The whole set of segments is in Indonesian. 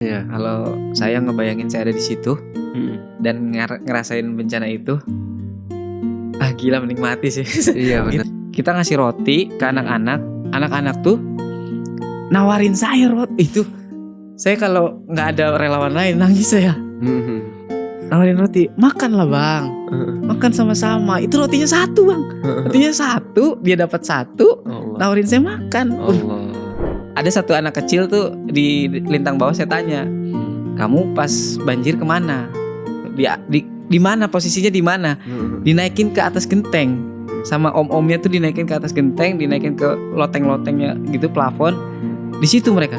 Iya. Kalau saya ngebayangin saya ada di situ dan ngerasain bencana itu, gila menikmati sih. Iya benar. Kita ngasih roti ke anak-anak, anak-anak tuh nawarin saya roti itu. Saya kalau nggak ada relawan lain nangis saya. Nawarin roti, makan lah bang, makan sama-sama. Itu rotinya satu bang, rotinya satu, dia dapat satu, nawarin saya makan. Allah. Ada satu anak kecil tuh di lintang bawah, saya tanya, kamu pas banjir kemana? Di mana posisinya, di mana? Dinaikin ke atas genteng sama om-omnya tuh, dinaikin ke atas genteng, dinaikin ke loteng-lotengnya gitu, plafon. Di situ mereka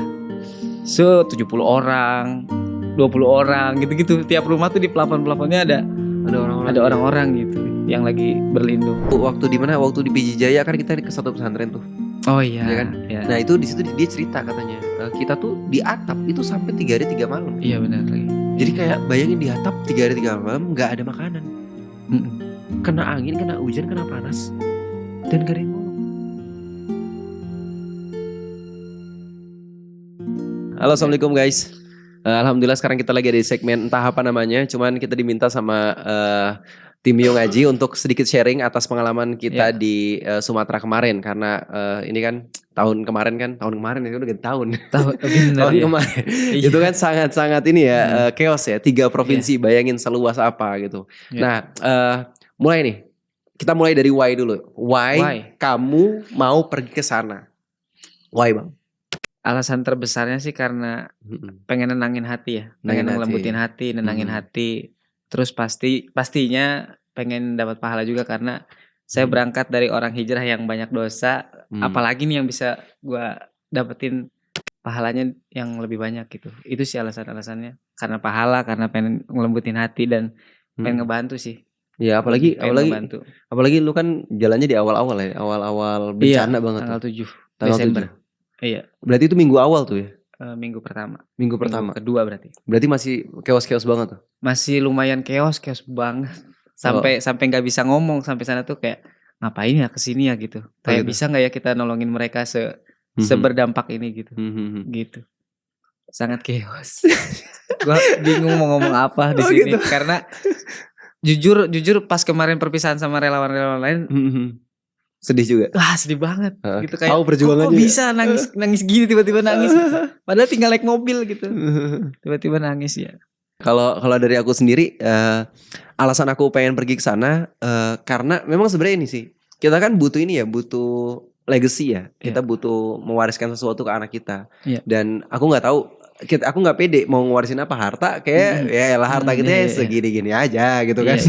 70 orang, 20 orang gitu-gitu. Tiap rumah tuh di plafon-plafonnya ada orang-orang gitu yang lagi berlindung. Waktu di mana? Waktu di PJ Jaya kan kita ke satu pesantren tuh. Oh iya, ya kan? Ya. Nah itu di situ dia cerita katanya kita tuh di atap itu sampai 3 hari 3 malam. Iya benar lagi. Jadi kayak bayangin di atap 3 hari 3 malam nggak ada makanan, kena angin, kena hujan, kena panas, dan gak ada yang ngomong. Halo, assalamualaikum guys. Alhamdulillah sekarang kita lagi ada di segmen entah apa namanya. Cuman kita diminta sama tim Yo Ngaji untuk sedikit sharing atas pengalaman kita di Sumatera kemarin. Karena ini kan tahun kemarin itu udah ganti tahun. Tahun kemarin itu kan sangat-sangat ini ya chaos ya. 3 provinsi, bayangin seluas apa gitu. Nah mulai nih, kita mulai dari why dulu. Why kamu mau pergi ke sana? Why bang? Alasan terbesarnya sih karena pengen nenangin hati ya, pengen ngelembutin hati, nenangin hati. Terus pastinya pengen dapat pahala juga karena saya berangkat dari orang hijrah yang banyak dosa. Apalagi nih yang bisa gua dapetin pahalanya yang lebih banyak gitu. Itu sih alasannya. Karena pahala, karena pengen ngelembutin hati dan pengen ngebantu sih. Ya apalagi lu kan jalannya di awal-awal ya, awal bencana banget. Tanggal 7 tanggal Desember. 7. Iya. Berarti itu minggu awal tuh ya? Minggu pertama. Minggu kedua berarti. Berarti masih chaos banget tuh? Masih lumayan chaos banget. Sampai nggak bisa ngomong sampai sana tuh, kayak ngapain ya kesini ya gitu. Kayak bisa nggak ya kita nolongin mereka seberdampak ini gitu. Gitu. Sangat chaos. Gua bingung mau ngomong apa di sini gitu. Karena jujur pas kemarin perpisahan sama relawan-relawan lain, sedih juga. Sedih banget gitu, kayak tahu perjuangannya. Kok bisa nangis gini, tiba-tiba nangis. Padahal tinggal naik mobil gitu. Tiba-tiba nangis ya. Kalau dari aku sendiri, alasan aku pengen pergi ke sana karena memang sebenarnya ini sih. Kita kan butuh ini ya, butuh legacy ya. Kita butuh mewariskan sesuatu ke anak kita. Dan aku nggak tahu, aku nggak pede mau ngewarisin apa, harta kayak ya lah, harta kita segini-gini aja gitu kan.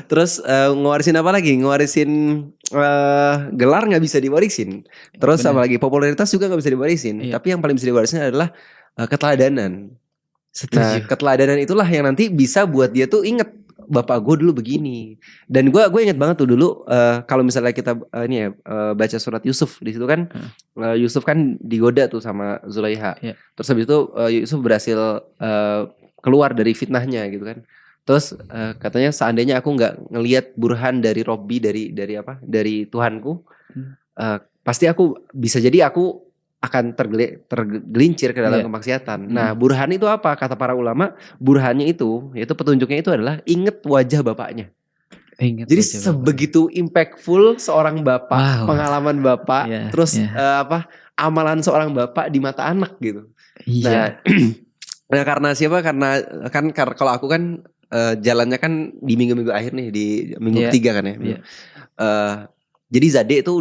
Terus ngewarisin apa lagi? Ngewarisin gelar nggak bisa diwarisin. Terus sama lagi popularitas juga nggak bisa diwarisin. Tapi yang paling bisa diwarisin adalah keteladanan. Nah, keteladanan itulah yang nanti bisa buat dia tuh inget, bapak gue dulu begini. Dan gue inget banget tuh dulu kalau misalnya kita baca surat Yusuf, di situ kan Yusuf kan digoda tuh sama Zulaiha. Terus habis itu Yusuf berhasil keluar dari fitnahnya gitu kan. Terus katanya seandainya aku nggak ngelihat burhan dari Robbi, dari Tuhanku, pasti aku bisa jadi aku akan tergelincir ke dalam kemaksiatan. Nah, burhan itu apa? Kata para ulama, burhannya itu, yaitu petunjuknya itu adalah inget wajah bapaknya. Jadi sebegitu impactful seorang bapak, pengalaman bapak, terus amalan seorang bapak di mata anak gitu. Nah, karena siapa? Karena kan kalau aku kan jalannya kan di minggu-minggu akhir nih, di minggu ketiga kan ya. Jadi Zade itu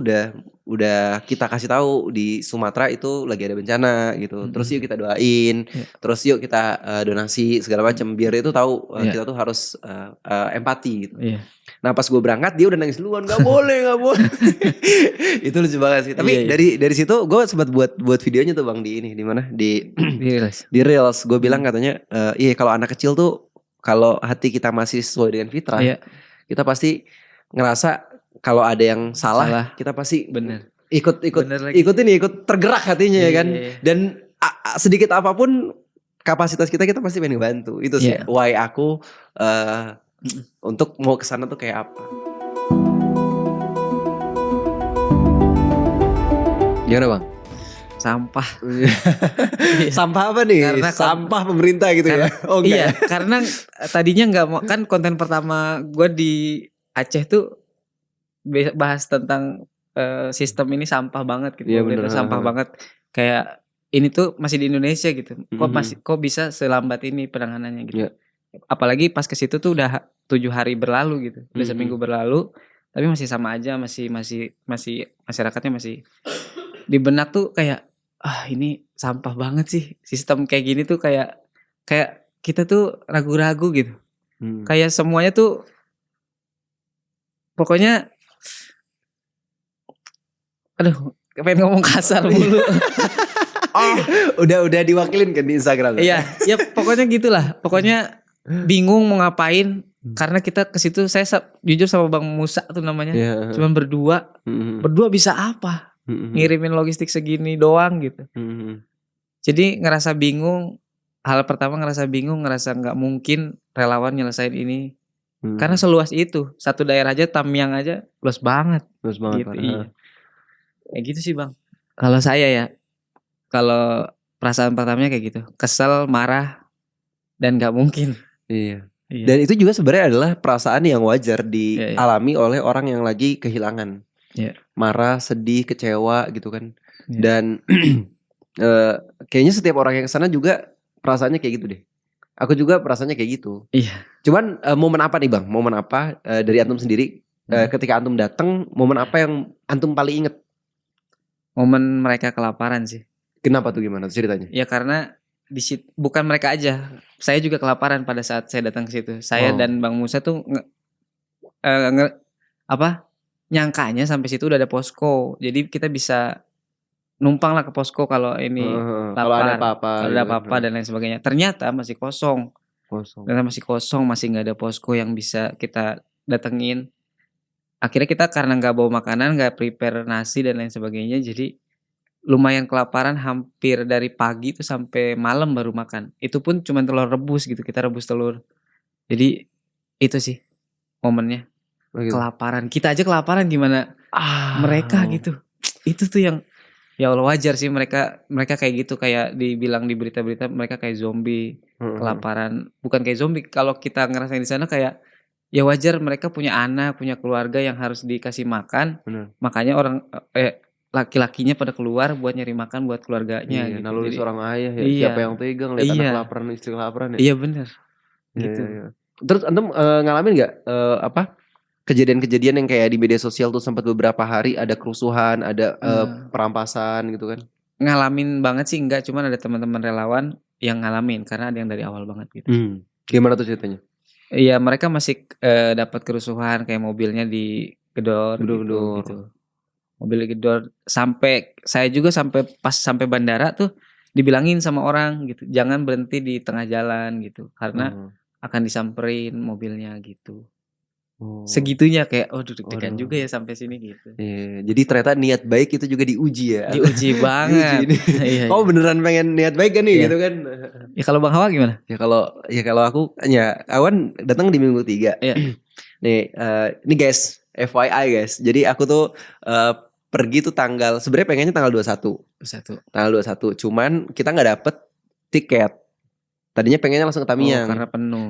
udah kita kasih tahu di Sumatera itu lagi ada bencana gitu. Terus yuk kita doain, terus yuk kita donasi segala macam, biar dia tuh tahu kita tuh harus empati gitu. Nah pas gue berangkat dia udah nangis duluan, nggak boleh. Itu lucu banget sih. Tapi dari situ gue sempat buat videonya tuh bang, di ini di mana di Reels. Gue bilang katanya kalau anak kecil tuh, kalau hati kita masih sesuai dengan fitrah, kita pasti ngerasa kalau ada yang salah kita pasti ikut tergerak hatinya ya kan. Dan sedikit apapun kapasitas kita pasti pengen bantu. Itu sih why aku untuk mau kesana tuh kayak apa. Gimana bang? sampah. Sampah apa nih? Karena Sampah pemerintah gitu ya? Oh enggak. Iya, karena tadinya nggak mau, kan konten pertama gue di Aceh tuh bahas tentang sistem ini sampah banget gitu, Iya, pemerintah bener. sampah banget. Kayak ini tuh masih di Indonesia gitu. Mhm. Kok bisa selambat ini penanganannya gitu. Iya. Apalagi pas ke situ tuh udah 7 hari berlalu gitu, udah Mhm. seminggu berlalu, tapi masih sama aja, masih masyarakatnya masih di benak tuh kayak ini sampah banget sih, sistem kayak gini tuh kayak kita tuh ragu-ragu gitu. Kayak semuanya tuh pokoknya aduh, pengen ngomong kasar mulu. Udah diwakilin kan di Instagram. Iya, ya pokoknya gitulah. Pokoknya bingung mau ngapain karena kita ke situ, saya jujur sama Bang Musa tuh namanya. Iya. Cuman berdua. Berdua bisa apa? Ngirimin logistik segini doang gitu. Jadi ngerasa bingung. Hal pertama ngerasa bingung, ngerasa nggak mungkin relawan nyelesain ini. Karena seluas itu. Satu daerah aja, Tamiang aja luas banget. Luas banget. Gitu, iya. Kayak gitu sih Bang. Kalau saya ya, kalau perasaan pertamanya kayak gitu, kesel, marah, dan nggak mungkin. Iya. Dan itu juga sebenarnya adalah perasaan yang wajar dialami oleh orang yang lagi kehilangan. Iya. Marah, sedih, kecewa gitu kan. Iya. Dan kayaknya setiap orang yang kesana juga perasaannya kayak gitu deh. Aku juga perasaannya kayak gitu. Iya. Cuman momen apa nih Bang? Momen apa dari antum sendiri ketika antum datang, momen apa yang antum paling inget? Momen mereka kelaparan sih. Kenapa tuh, gimana ceritanya? Ya karena di situ bukan mereka aja, saya juga kelaparan pada saat saya datang ke situ. Saya dan Bang Musa tuh nyangkanya sampai situ udah ada posko. Jadi kita bisa numpang lah ke posko kalau ini lapar, kalau ada apa-apa, kalau ada apa-apa dan lain sebagainya. Ternyata masih kosong. Ternyata masih kosong, masih nggak ada posko yang bisa kita datengin. Akhirnya kita karena nggak bawa makanan, nggak prepare nasi dan lain sebagainya, jadi lumayan kelaparan hampir dari pagi tuh sampai malam baru makan. Itu pun cuma telur rebus gitu, kita rebus telur. Jadi itu sih momennya. Kelaparan. Kita aja kelaparan, gimana mereka gitu. Itu tuh yang ya Allah, wajar sih mereka kayak gitu, kayak dibilang di berita-berita mereka kayak zombie, kelaparan. Bukan kayak zombie, kalau kita ngerasain di sana kayak ya wajar, mereka punya anak, punya keluarga yang harus dikasih makan. Makanya orang laki-lakinya pada keluar buat nyari makan buat keluarganya gitu. Naluri seorang ayah ya. Iya. Siapa yang tega ngeliat anak kelaparan, istri kelaparan ya. Iya benar. Gitu. Iya. Terus antum ngalamin nggak kejadian-kejadian yang kayak di media sosial tuh sempat beberapa hari ada kerusuhan, ada perampasan gitu kan? Ngalamin banget sih enggak, cuman ada teman-teman relawan yang ngalamin karena ada yang dari awal banget gitu. Gimana tuh ceritanya? Iya, mereka masih dapat kerusuhan, kayak mobilnya digedor gitu. Mobil digedor, sampai saya juga sampai bandara tuh dibilangin sama orang gitu, jangan berhenti di tengah jalan gitu karena akan disamperin mobilnya gitu. Segitunya kayak deg-degan juga ya sampai sini gitu. Iya, jadi ternyata niat baik itu juga diuji ya. Diuji banget. Oh beneran pengen niat baik kan nih gitu kan. Ya kalau Bang Hawa gimana? Ya kalau aku awan datang di minggu 3. Iya. Nih ini guys, FYI guys. Jadi aku tuh pergi tuh sebenarnya pengennya tanggal 21. Tanggal 21. Cuman kita nggak dapet tiket. Tadinya pengennya langsung ke Tamiang.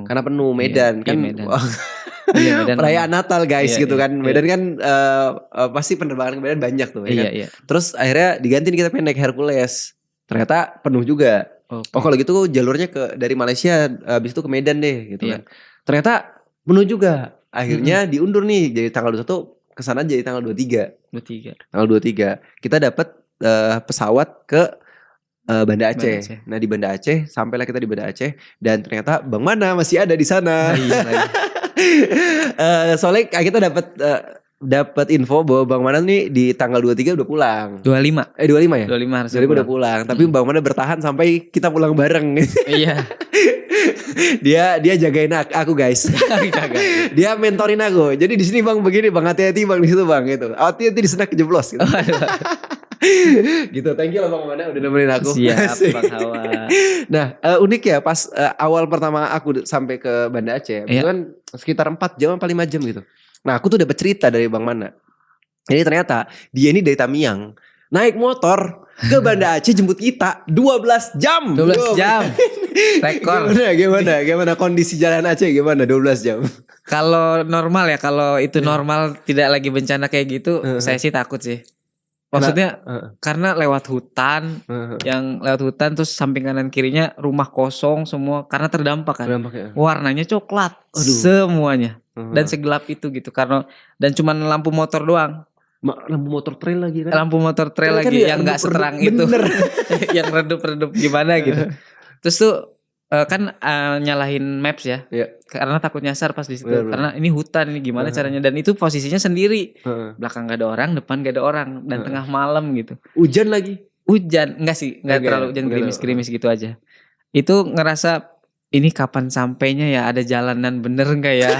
Karena penuh Medan kan. Medan. Perayaan Natal guys gitu kan. Medan kan pasti penerbangan ke Medan banyak tuh ya kan. Terus akhirnya diganti kita pengen naik Hercules. Ternyata penuh juga. Kalau gitu jalurnya dari Malaysia habis itu ke Medan deh gitu kan. Ternyata penuh juga. Akhirnya diundur nih jadi tanggal 21 kesana jadi tanggal 23. Tanggal 23 kita dapat pesawat ke Banda Aceh. Nah di Banda Aceh sampailah kita di Banda Aceh dan ternyata Bang Mana masih ada di sana. Soalnya kita dapat info bahwa Bang Mana nih di tanggal 23 udah pulang. 25 ya? 25 harus 25 udah pulang. Tapi Bang Mana bertahan sampai kita pulang bareng. Iya. Dia jagain aku guys. Dia mentorin aku. Jadi di sini Bang begini Bang, hati-hati Bang, di situ Bang gitu. Hati-hati di sana kejeblos gitu. Gitu, thank you lah Bang Mana udah nemenin aku. Siap Bang Hawa. Nah unik ya pas awal pertama aku sampai ke Banda Aceh itu kan sekitar 4 jam atau 5 jam gitu. Nah aku tuh dapat cerita dari Bang Mana. Jadi ternyata dia ini dari Tamiang naik motor ke Banda Aceh jemput kita 12 jam. 12 jam. Rekor. Gimana kondisi jalan Aceh gimana 12 jam? Kalau normal ya, kalau itu normal tidak lagi bencana kayak gitu, saya sih takut sih. Maksudnya karena lewat hutan, yang lewat hutan terus samping kanan kirinya rumah kosong semua karena terdampak kan. Terdampaknya. Warnanya coklat Aduh. semuanya. Dan segelap itu gitu karena dan cuman lampu motor doang. Lampu motor trail lagi kan? Lampu motor trail Kan lagi ya, yang enggak seterang redup, itu. bener. Yang redup-redup gimana gitu. Terus tuh kan nyalahin maps ya. Iya. Karena takut nyasar pas di situ. Bener. Karena ini hutan, ini gimana caranya, dan itu posisinya sendiri. Heeh. Belakang gak ada orang, depan gak ada orang, dan tengah malam gitu. Hujan lagi. Hujan enggak sih, enggak terlalu hujan, gerimis-gerimis gitu aja. Itu ngerasa ini kapan sampainya ya, ada jalanan bener enggak ya?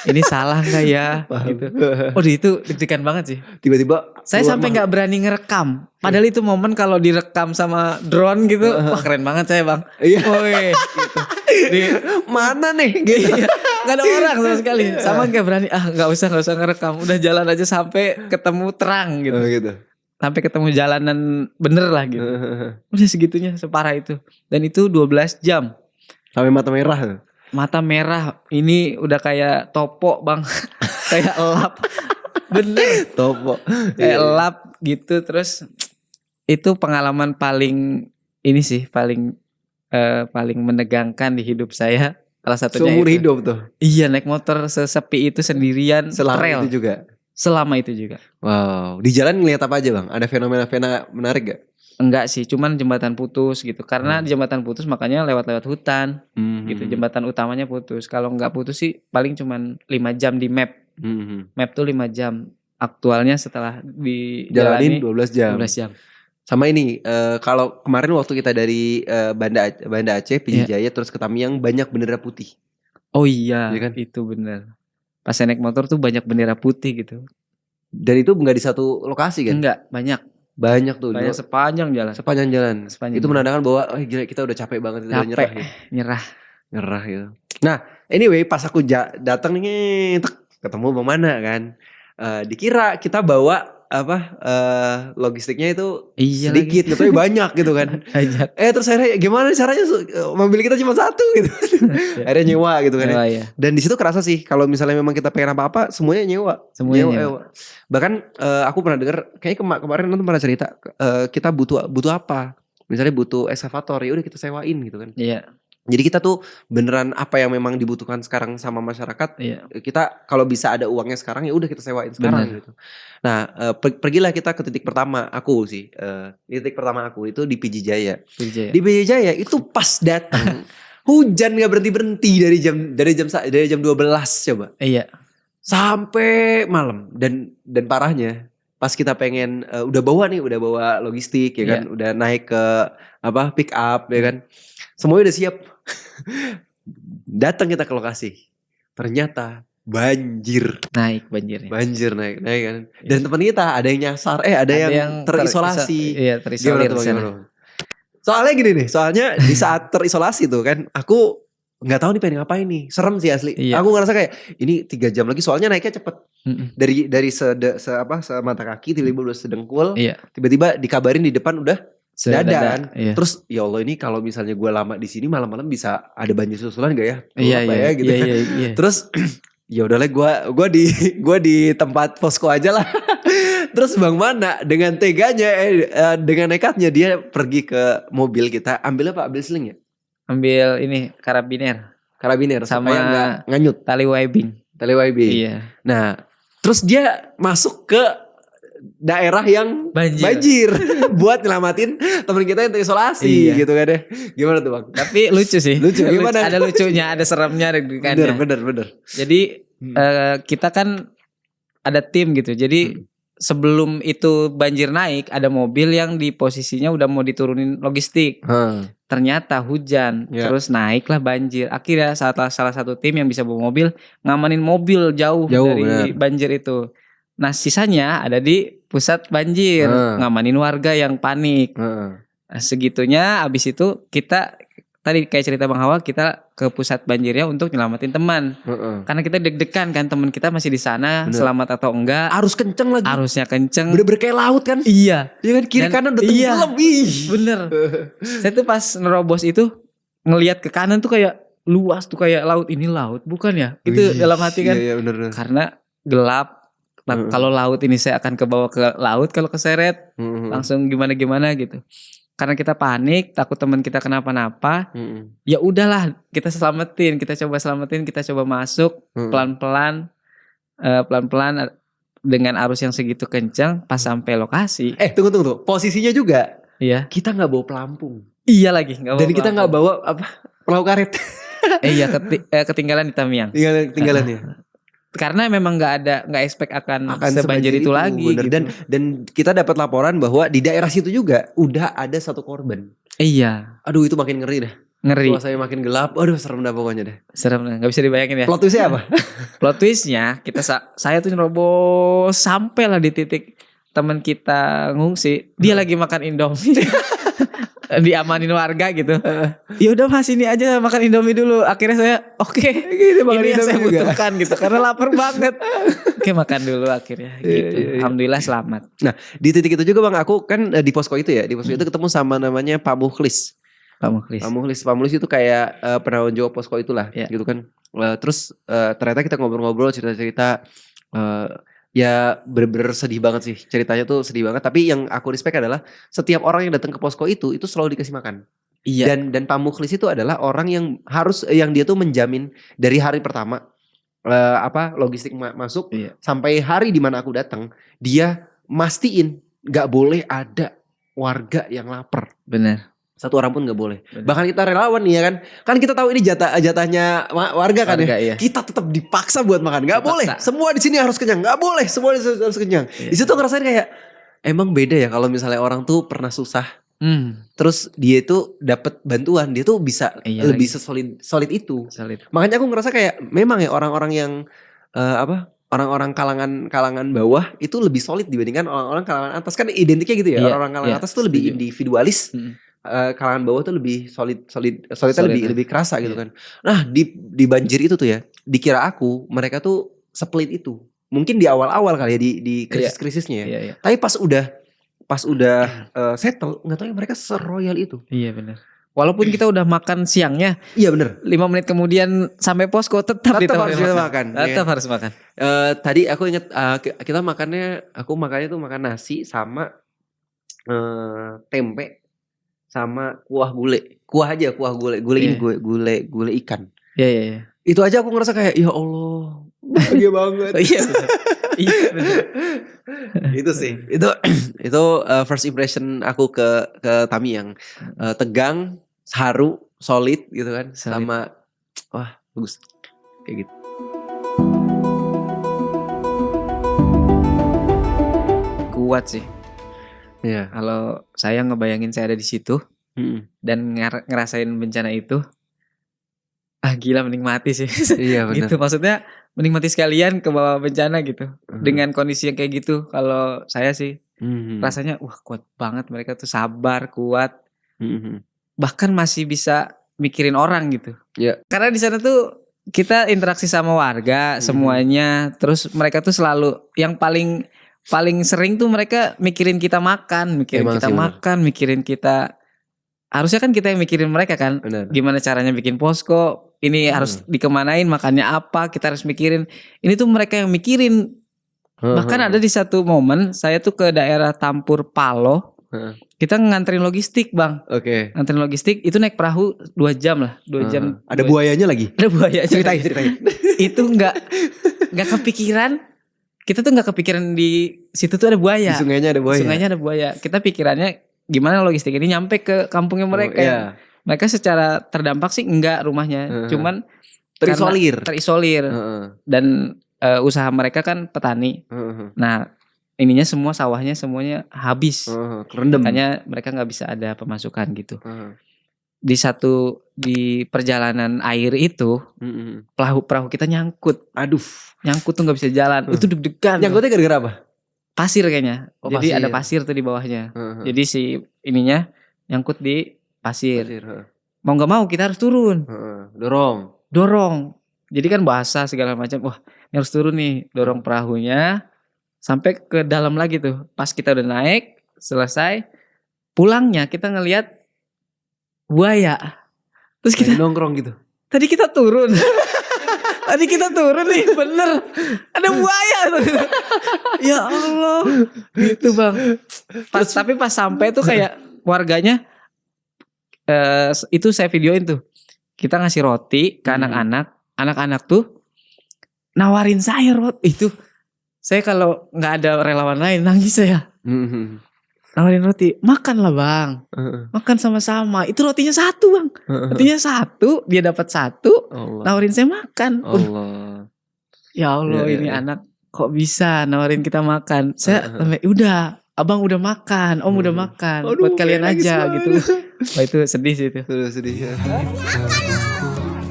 Ini salah enggak ya? Gitu. Oh, itu deg-degan banget sih. Tiba-tiba Saya sampai enggak berani ngerekam. Padahal itu momen kalau direkam sama drone gitu, wah keren banget saya, Bang. Iya. Woi, gitu. Mana nih gitu. Gak ada orang sama sekali. Sama gak berani. Gak usah ngerekam. Udah jalan aja sampai ketemu terang gitu. Oh, gitu. Sampai ketemu jalanan bener lah gitu. Udah segitunya, separah itu. Dan itu 12 jam. Sampai mata merah. Mata merah. Ini udah kayak topo, Bang. Kayak elap. Bener. Topo. Kayak elap gitu. Terus itu pengalaman paling ini sih, paling menegangkan di hidup saya. Salah satunya seumur itu. hidup tuh. Iya, naik motor sesepi itu sendirian. Selama trail. itu juga. Selama itu juga. Wow. Di jalan ngeliat apa aja Bang? Ada fenomena-fenomena menarik gak? Enggak sih, cuman jembatan putus gitu. Karena di jembatan putus makanya lewat-lewat hutan gitu. Jembatan utamanya putus. Kalau enggak putus sih paling cuman 5 jam di map. Map tuh 5 jam. Aktualnya setelah Jalanin dijalani 12 jam. 12 jam. Sama ini, kalau kemarin waktu kita dari Banda Aceh, Pidijaya terus ke Tamiang banyak bendera putih. Oh iya, Iya kan? itu benar. Pas saya naik motor tuh banyak bendera putih gitu. Dan itu nggak di satu lokasi kan? Enggak, banyak. Banyak tuh. Banyak sepanjang jalan. Sepanjang jalan. Itu menandakan bahwa gila kita udah capek banget, udah nyerah ya. Nyerah gitu. Nah, anyway pas aku datang nih, ketemu Bang Mana kan. Dikira kita bawa logistiknya itu sedikit gitu, tapi banyak gitu kan. Terus akhirnya gimana caranya mobil kita cuma satu gitu. Akhirnya nyewa gitu kan. Ya. Dan di situ kerasa sih kalau misalnya memang kita pengen apa-apa semuanya nyewa. Nyewa. Bahkan aku pernah dengar kayaknya kemarin nonton pernah cerita kita butuh apa? Misalnya butuh ekskavator, ya udah kita sewain gitu kan. Iya. Jadi kita tuh beneran apa yang memang dibutuhkan sekarang sama masyarakat, kita kalau bisa ada uangnya sekarang ya udah kita sewain sekarang gitu. Nah, pergilah kita ke titik pertama aku sih. Titik pertama aku itu di Pidijaya. Di Pidijaya itu pas datang hujan nggak berhenti dari jam 12 coba. Iya. Sampai malam dan parahnya pas kita pengen udah bawa logistik ya kan, udah naik ke pick up ya kan. Semuanya udah siap. Datang kita ke lokasi. Ternyata banjir. Banjir naik kan. Dan teman kita ada yang nyasar, ada yang terisolasi. Iya, terisolir. Soalnya gini nih, di saat terisolasi tuh kan, aku nggak tahu nih pengen ngapain nih. Serem sih asli. Iya. Aku ngerasa kayak ini 3 jam lagi, soalnya naiknya cepet. Dari semata kaki tiba-tiba udah sedengkul. Tiba-tiba dikabarin di depan udah dada. Terus ya Allah, ini kalau misalnya gue lama di sini malam-malam bisa ada banjir susulan gak ya? Iya. Terus ya udahlah gue di tempat posko aja lah. Terus Bang Mana dengan teganya dengan nekatnya dia pergi ke mobil kita, ambil apa? Ambil seling ya? Ambil ini karabiner sama nggak nganyut tali wibing. Iya. Nah, terus dia masuk ke daerah yang banjir buat nyelamatin teman kita yang terisolasi gitu kan deh. Gimana tuh Bang? Tapi lucu sih. Gimana? Ada lucunya, ada seremnya kan. Bener. Jadi kita kan ada tim gitu. Jadi sebelum itu banjir naik, ada mobil yang di posisinya udah mau diturunin logistik. Ternyata hujan, terus naiklah banjir. Akhirnya salah satu tim yang bisa bawa mobil ngamanin mobil jauh dari banjir itu. Nah, sisanya ada di pusat banjir, ngamanin warga yang panik. Nah, segitunya abis itu kita tadi kayak cerita Bang Hawa, kita ke pusat banjirnya untuk nyelamatin teman. Karena kita deg-degan kan teman kita masih di sana, Bener. selamat atau enggak. Arus kenceng lagi. Arusnya kenceng. Bener-bener kayak laut kan? Iya. Iya kan kiri Dan- kanan udah iya. tenggelam. Ih. Bener. Saya tuh pas nerobos itu ngelihat ke kanan tuh kayak luas tuh, kayak laut. Ini laut bukan ya? Itu Wih, dalam hati kan. Iya bener. Karena gelap. Nah, kalau laut ini saya akan kebawa ke laut kalau keseret. Langsung gimana-gimana gitu. Karena kita panik, takut teman kita kenapa-napa. Ya udahlah, kita selamatin, kita coba masuk pelan-pelan dengan arus yang segitu kencang. Pas sampai lokasi, Tunggu. Posisinya juga iya, kita nggak bawa pelampung. iya lagi. Nggak Dan bawa kita nggak pelampung. bawa apa perahu karet. Iya, ketinggalan di Tamiang. Tinggalan ya. Karena memang nggak expect akan sebanjir itu lagi. Bener. Gitu. Dan kita dapat laporan bahwa di daerah situ juga udah ada 1 korban. Iya, Aduh itu makin ngeri dah. ngeri. Suasananya makin gelap. Aduh serem dah pokoknya deh. Serem, nggak bisa dibayangin ya. Plot twistnya apa? Plot twistnya saya tuh nerobos sampai lah di titik teman kita ngungsi, dia lagi makan Indomie. Diamanin warga gitu. Ya udah Mas, ini aja makan Indomie dulu. Akhirnya saya oke, Gitu, makan ini yang Indomie saya juga. butuhkan gitu karena lapar banget. Oke, makan dulu akhirnya gitu. Iya. Alhamdulillah selamat. Di titik itu juga Bang, aku kan di posko itu ya. Di posko itu ketemu sama namanya Pak Mukhlis. Pak Mukhlis. Pak Mukhlis itu kayak penanggung jawab posko itulah, Ya. gitu kan. Terus ternyata kita ngobrol-ngobrol cerita-cerita. Ya bener-bener sedih banget sih, ceritanya tuh sedih banget. Tapi yang aku respect adalah setiap orang yang datang ke posko itu selalu dikasih makan. Iya. Dan Pak Mukhlis itu adalah orang yang dia tuh menjamin dari hari pertama logistik masuk Iya. sampai hari dimana aku datang, dia mastiin nggak boleh ada warga yang lapar. Benar. Satu orang pun nggak boleh. Benar. Bahkan kita relawan nih ya kan. Kan kita tahu ini jatahnya warga kan Warga, ya. iya. Kita tetap dipaksa buat makan. Nggak boleh. Dipaksa. Semua di sini harus kenyang. Nggak boleh. Semua harus kenyang. Iya. Di situ ngerasain kayak emang beda ya kalau misalnya orang tuh pernah susah. Terus dia itu dapat bantuan, dia tuh bisa Iya lebih lagi. solid itu. Solid. Makanya aku ngerasa kayak memang ya orang-orang yang orang-orang kalangan bawah itu lebih solid dibandingkan orang-orang kalangan atas. Kan identiknya gitu ya. Iya, Orang-orang kalangan iya, atas tuh lebih setuju. individualis. Kalangan bawah tuh lebih solidnya Solid, lebih kerasa gitu iya. kan. Nah di banjir itu tuh ya, dikira aku mereka tuh split itu. Mungkin di awal-awal kali ya di krisis-krisisnya ya. Iya, iya. Tapi pas udah settle, nggak tahu ya mereka seroyal itu. Iya benar. Walaupun kita udah makan siangnya, Iya bener. 5 menit kemudian sampai posko tetap Harus ditawarin kita makan. Tetap harus makan. Tadi aku inget kita aku makannya tuh makan nasi sama tempe sama kuah gulai. Kuah gulai. Gulai ini gulai ikan. Iya, iya, iya. Itu aja aku ngerasa kayak ya Allah bahagia banget. Iya benar. Iya benar. Itu sih. Itu first impression aku ke Tamiang. Tegang, haru, solid gitu kan. Solid. Sama wah bagus. Kayak gitu. Kuat sih. Iya. Kalau saya ngebayangin saya ada di situ dan ngerasain bencana itu, gila menikmati sih. Iya benar. Gitu maksudnya menikmati sekalian ke bawah bencana gitu. Dengan kondisi yang kayak gitu, kalau saya sih rasanya wah kuat banget, mereka tuh sabar, kuat. Bahkan masih bisa mikirin orang gitu. Iya. Karena di sana tuh kita interaksi sama warga semuanya, terus mereka tuh selalu yang paling sering tuh mereka mikirin kita makan, mikirin kita harusnya kan kita yang mikirin mereka kan. Benar. Gimana caranya bikin posko, ini harus dikemanain, makannya apa, kita harus mikirin. Ini tuh mereka yang mikirin. Bahkan ada di satu momen saya tuh ke daerah Tampur Palo. Kita nganterin logistik, Bang. Oke. Nganterin logistik itu naik perahu 2 jam lah, 2 jam. Ada buayanya lagi. Ada buaya. Ceritain. Itu nggak kepikiran. Kita tuh nggak kepikiran di situ tuh ada buaya. Di sungainya ada buaya. Sungainya ada buaya. Kita pikirannya gimana logistik ini nyampe ke kampungnya mereka. Iya. Mereka secara terdampak sih enggak rumahnya, cuman terisolir. Dan usaha mereka kan petani. Nah, ininya semua sawahnya semuanya habis. Kerendam. Makanya mereka nggak bisa ada pemasukan gitu. Di perjalanan air itu perahu kita nyangkut. Aduh. Nyangkut tuh nggak bisa jalan. Itu deg-degan. Nyangkutnya gara-gara apa? Pasir kayaknya. Oh, Jadi pasir. ada pasir tuh di bawahnya. Jadi si ininya nyangkut di pasir. mau nggak mau kita harus turun, dorong. Jadi kan bahasa segala macam. Wah, ini harus turun nih, dorong perahunya sampai ke dalam lagi tuh. Pas kita udah naik, selesai, pulangnya kita ngelihat buaya. Terus kita nongkrong gitu. tadi kita turun. Tadi kita turun nih, bener ada buaya tuh. Ya Allah, gitu bang. Tapi pas sampai tuh kayak warganya, itu saya videoin tuh. Kita ngasih roti ke anak-anak. Anak-anak tuh nawarin saya roti. Itu saya kalau nggak ada relawan lain nangis saya. Nawarin roti, makan lah bang, makan sama-sama. Itu rotinya satu bang, rotinya satu, dia dapat satu, nawarin saya makan. Ya Allah, ini anak kok bisa nawarin kita makan. Saya udah, abang udah makan, om udah makan, buat kalian aja gitu. Wah itu sedih sih itu. Sedih ya.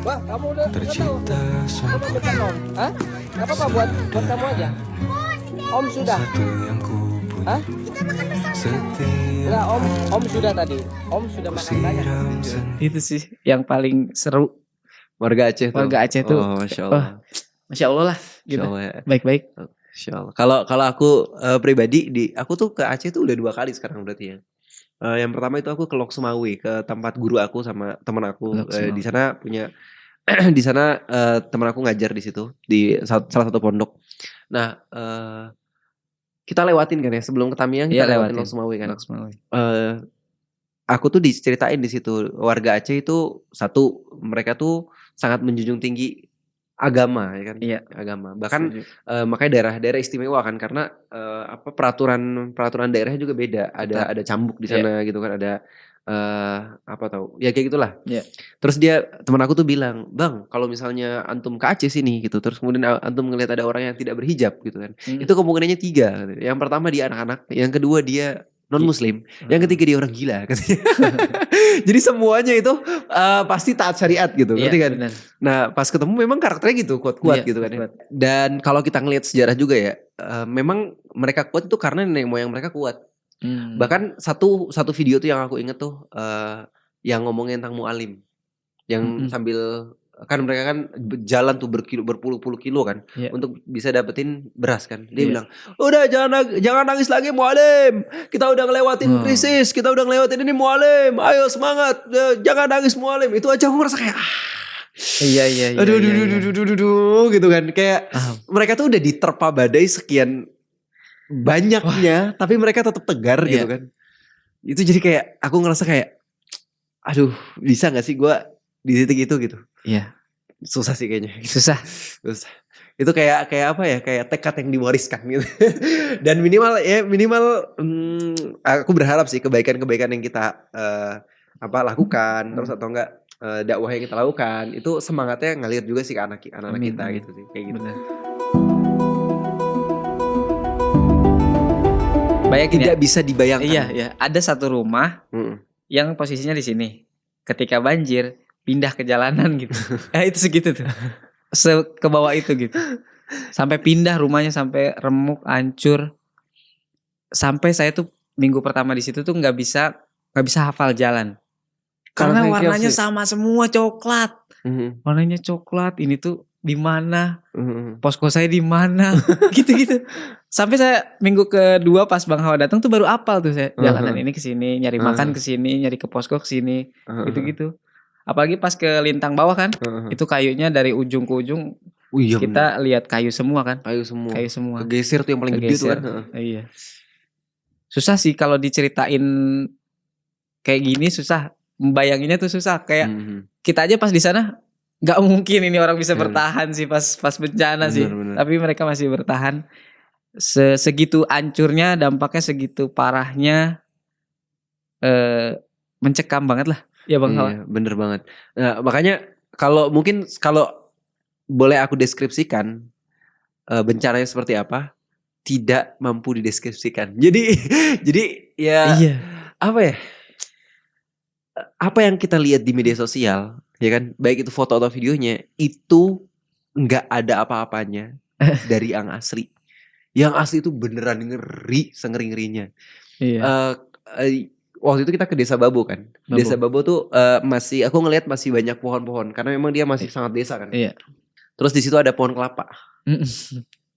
Wah, kamu udah tercinta sempurna. Hah? Gak apa-apa buat kamu aja. Om sudah. Hah? Enggak, om sudah tadi. Om sudah makan banyak. Itu sih yang paling seru. Warga Aceh tuh. Oh, Masya Allah. Masya Allah lah gitu. Baik-baik. Masya Allah. Kalau aku pribadi aku tuh ke Aceh tuh udah 2 kali sekarang berarti ya. Yang pertama itu aku ke Lok Sumawi, ke tempat guru aku sama teman aku. Di sana punya di sana teman aku ngajar di situ di salah satu pondok. Nah, kita lewatin kan ya sebelum ke Tamiang, kita lewatin Lok Sumawi kan. Aku tuh diceritain di situ warga Aceh itu satu, mereka tuh sangat menjunjung tinggi agama ya kan. Iya. Agama. Bahkan makanya daerah istimewa kan karena peraturan daerahnya juga beda. Ada cambuk di sana gitu kan, ada ya kayak gitulah. Yeah. Terus teman aku tuh bilang, "Bang, kalau misalnya antum ke Aceh sini gitu, terus kemudian antum ngelihat ada orang yang tidak berhijab gitu kan. Itu kemungkinannya 3. Yang pertama dia anak-anak, yang kedua dia non-muslim, yang ketiga dia orang gila." Jadi semuanya itu pasti taat syariat gitu, ngerti kan? Benar. Nah, pas ketemu memang karakternya gitu, kuat-kuat gitu kan ya. Dan kalau kita ngelihat sejarah juga ya, memang mereka kuat itu karena nenek moyang mereka kuat. Bahkan satu video tuh yang aku inget tuh yang ngomongin tentang mu'alim, yang sambil kan mereka kan jalan tuh berpuluh-puluh kilo kan untuk bisa dapetin beras kan. Dia bilang, "Udah jangan nangis lagi mu'alim. Kita udah ngelewatin krisis, kita udah ngelewatin ini mu'alim. Ayo semangat, jangan nangis mu'alim." Itu aja aku ngerasa kayak Iya. Aduh gitu kan. Kayak mereka tuh udah diterpa badai sekian banyaknya, tapi mereka tetap tegar gitu kan. Itu jadi kayak aku ngerasa kayak, aduh bisa gak sih gue di titik itu gitu. Iya. Susah sih kayaknya. Susah. Itu kayak apa ya, kayak tekad yang diwariskan gitu. Dan minimal aku berharap sih kebaikan-kebaikan yang kita lakukan terus atau enggak dakwah yang kita lakukan itu semangatnya ngalir juga sih ke anak-anak kita gitu sih, kayak gitu. Benar. Bayangin tidak bisa dibayangkan. Iya. Ada satu rumah yang posisinya di sini. Ketika banjir pindah ke jalanan gitu. Itu segitu tuh. Ke bawah itu gitu. Sampai pindah rumahnya, sampai remuk, hancur. Sampai saya tuh minggu pertama di situ tuh nggak bisa hafal jalan. Karena warnanya sama semua, coklat. Warnanya coklat. Ini tuh di mana? Posko saya di mana? Gitu-gitu. Sampai saya minggu kedua pas Bang Hawa datang tuh baru apal tuh saya. Jalanan ini ke sini, nyari makan ke sini, nyari ke posko ke sini. Gitu-gitu. Apalagi pas ke lintang bawah kan. Itu kayunya dari ujung ke ujung. Kita lihat kayu semua kan. Kayu semua. Kegeser tuh yang paling gede tuh kan. Iya. Susah sih kalau diceritain kayak gini, susah. Membayanginnya tuh susah. Kayak kita aja pas di sana nggak mungkin ini orang bisa bertahan sih pas bencana sih. Tapi mereka masih bertahan. Segitu hancurnya, dampaknya segitu parahnya, mencekam banget lah. Ya Bang Hawa. Bener banget. Nah, makanya kalau boleh aku deskripsikan bencananya seperti apa, tidak mampu dideskripsikan. Jadi ya apa ya? Apa yang kita lihat di media sosial, ya kan, baik itu foto atau videonya, itu nggak ada apa-apanya dari yang asli. Yang asli itu beneran ngeri, sengeri-ngerinya. waktu itu kita ke Desa Babo kan. Babo. Desa Babo tuh masih aku ngelihat masih banyak pohon-pohon karena memang dia masih sangat desa kan. Iya. Terus di situ ada pohon kelapa.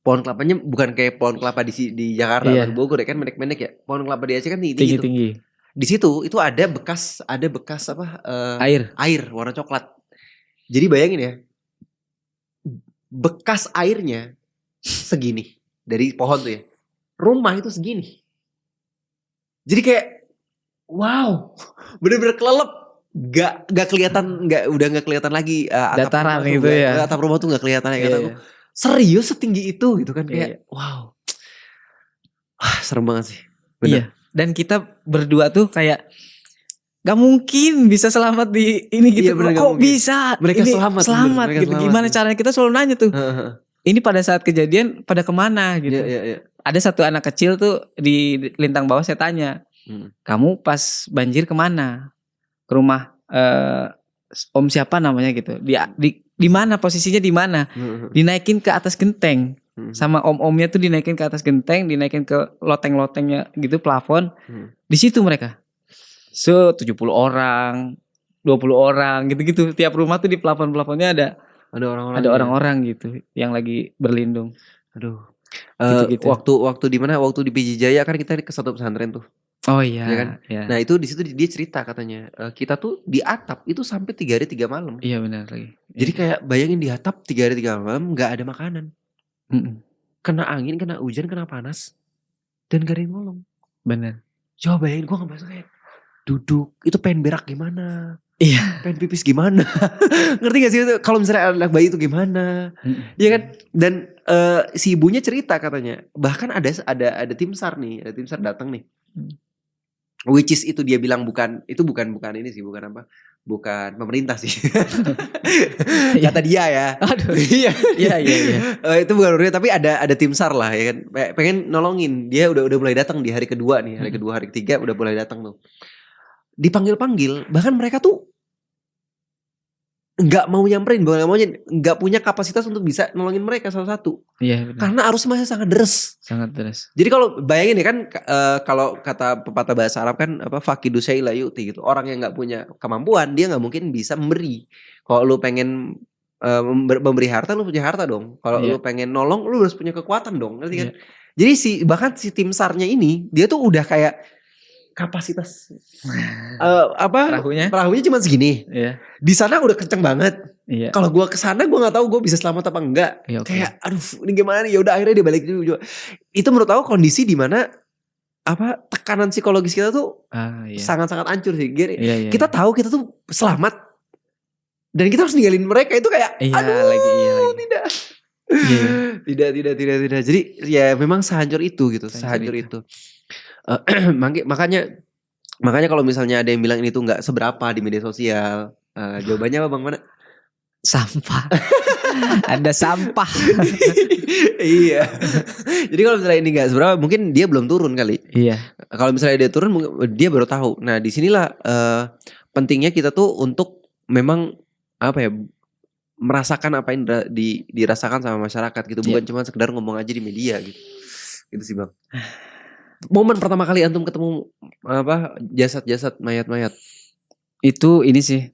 Pohon kelapanya bukan kayak pohon kelapa di Jakarta Iya. atau di Bogor ya kan pendek-pendek ya. Pohon kelapa di Aceh kan tinggi gitu. Tinggi-tinggi. Di situ itu ada bekas apa air warna coklat. Jadi bayangin ya. Bekas airnya segini dari pohon tuh ya. Rumah itu segini. Jadi kayak wow, bener-bener kelelep. Gak kelihatan, udah gak kelihatan lagi atap Dataran rumah tuh gitu ya. Atap rumah tuh gak kelihatan ya. Iya, Kata aku, serius setinggi itu gitu kan kayak Iya. wow. Serem banget sih. Iya. Dan kita berdua tuh kayak gak mungkin bisa selamat di ini gitu. Iya, bener, gak Kok mungkin. bisa? Mereka ini selamat, selamat mereka gitu. selamat. Gimana caranya? Kita selalu nanya tuh. Ini pada saat kejadian pada kemana gitu. Iya. Ada satu anak kecil tuh di lintang bawah, saya tanya, kamu pas banjir kemana? Ke rumah om siapa namanya gitu. Di mana posisinya, di mana? Dinaikin ke atas genteng. Sama om-omnya tuh dinaikin ke atas genteng, dinaikin ke loteng-lotengnya gitu, plafon. Di situ mereka. 70 orang, 20 orang gitu-gitu. Tiap rumah tuh di plafon-plafonnya ada orang-orang gitu yang lagi berlindung. Aduh. Gitu-gitu. Waktu di mana? Waktu di Pidijaya kan kita ke satu pesantren tuh. Oh iya. Ya kan? Iya. Nah itu di situ dia cerita katanya kita tuh di atap itu sampai 3 hari 3 malam. Iya benar lagi. Jadi kayak bayangin di atap 3 hari 3 malam nggak ada makanan. Kena angin, kena hujan, kena panas, dan gak ada yang nolong. Benar. Coba bayangin, gue ngebayang kayak duduk itu pengen berak gimana? Iya. Pengen pipis gimana? Ngerti gak sih itu? Kalau misalnya anak bayi itu gimana? Iya kan? Dan si ibunya cerita katanya, bahkan ada tim SAR nih, ada tim SAR datang nih. Which is itu dia bilang bukan ini sih, bukan apa? Bukan pemerintah sih. Kata dia ya. Aduh. Iya. Iya. Itu bukan pemerintah tapi ada tim SAR lah ya kan. Pengen nolongin. Dia udah mulai datang di hari kedua nih, hari kedua, hari ketiga udah mulai datang tuh. Dipanggil-panggil, bahkan mereka tuh nggak mau nyamperin, nggak punya kapasitas untuk bisa nolongin mereka salah satu. Iya benar. Karena arus masih sangat deras. Sangat deras. Jadi kalau bayangin ya kan, kalau kata pepatah bahasa Arab kan apa, fakidu syai la yu'ti gitu. Orang yang nggak punya kemampuan dia nggak mungkin bisa memberi. Kalau lu pengen memberi harta, lu punya harta dong. Kalau lu pengen nolong, lu harus punya kekuatan dong, ngerti kan? Jadi bahkan si tim SAR-nya ini dia tuh udah kayak kapasitas perahunya cuma segini. Iya. Di sana udah kenceng banget. Iya. Kalau gua kesana gua nggak tahu gua bisa selamat apa enggak. Iya, okay. Kayak aduh ini gimana nih? Ya udah akhirnya dia balik dulu. Itu menurut aku kondisi di mana tekanan psikologis kita tuh sangat-sangat hancur sih. Iya. Kita tahu kita tuh selamat dan kita harus ninggalin mereka itu kayak tidak. Tidak. Jadi ya memang sehancur itu gitu, sehancur itu. Makanya kalau misalnya ada yang bilang ini tuh nggak seberapa di media sosial, jawabannya apa Bang Mana? Sampah. Ada sampah. Iya. Jadi kalau misalnya ini nggak seberapa, mungkin dia belum turun kali. Iya. Kalau misalnya dia turun, dia baru tahu. Nah disinilah pentingnya kita tuh untuk memang merasakan apa yang dirasakan sama masyarakat gitu, bukan cuma sekedar ngomong aja di media gitu. Gitu sih Bang. Momen pertama kali antum ketemu jasad-jasad mayat-mayat itu ini sih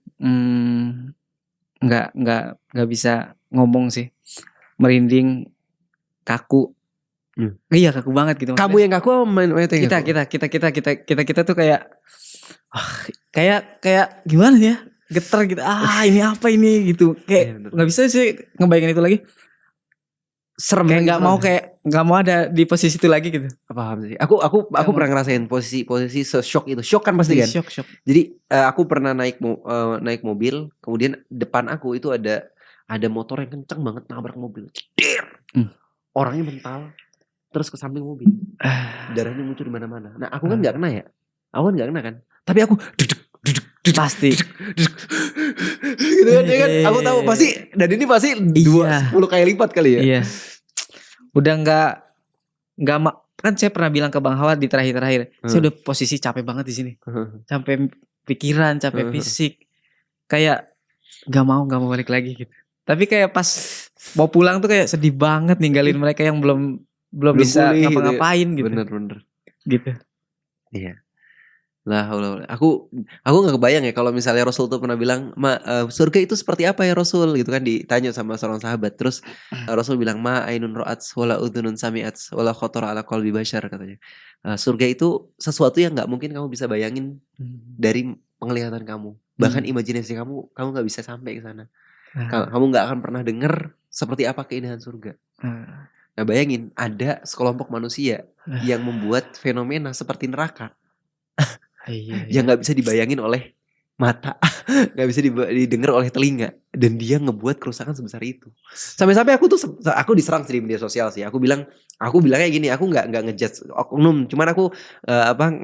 nggak bisa ngomong sih, merinding, kaku. Iya kaku banget gitu. Kamu yang kaku apa mayatnya? Kita tuh kayak kayak gimana ya, getar gitu. Ini apa ini gitu, kayak nggak bisa sih ngebayangin itu lagi. Serem, kayak nggak mau ada di posisi itu lagi gitu. Paham sih. Aku pernah ngerasain posisi shock itu. Shock kan pasti kan. Shock. Jadi aku pernah naik mobil, kemudian depan aku itu ada motor yang kenceng banget nabrak mobil. Ceder. Orangnya mental, terus ke samping mobil. Darahnya muncul di mana-mana. Nah aku kan nggak kena ya. Aku kan nggak kena kan. Tapi aku pasti gitu kan, ya kan? Aku tahu pasti, dan ini pasti 10 kali lipat kali ya. Iya. Udah nggak kan saya pernah bilang ke Bang Hawat di terakhir saya udah posisi capek banget di sini, capek pikiran, capek fisik, kayak nggak mau balik lagi gitu. Tapi kayak pas mau pulang tuh kayak sedih banget ninggalin mereka yang belum bisa ngapa-ngapain gitu. Bener. Gitu. Iya. Lah haula wala aku nggak kebayang ya kalau misalnya Rasul tuh pernah bilang, surga itu seperti apa ya Rasul?" Gitu kan ditanya sama seorang sahabat. Terus, Rasul bilang, "Ma ainun ra'at wala udhunun sami'at wala khatara ala qalbi bashar," katanya. Surga itu sesuatu yang nggak mungkin kamu bisa bayangin dari penglihatan kamu. Bahkan imajinasi kamu nggak bisa sampai ke sana. Kamu nggak akan pernah dengar seperti apa keindahan surga. Nah bayangin ada sekelompok manusia yang membuat fenomena seperti neraka Iya, yang nggak bisa dibayangin oleh mata, nggak bisa didengar oleh telinga, dan dia ngebuat kerusakan sebesar itu. Sampai-sampai aku diserang sih di media sosial sih. Aku bilangnya gini, aku nggak ngejudge oknum, cuman aku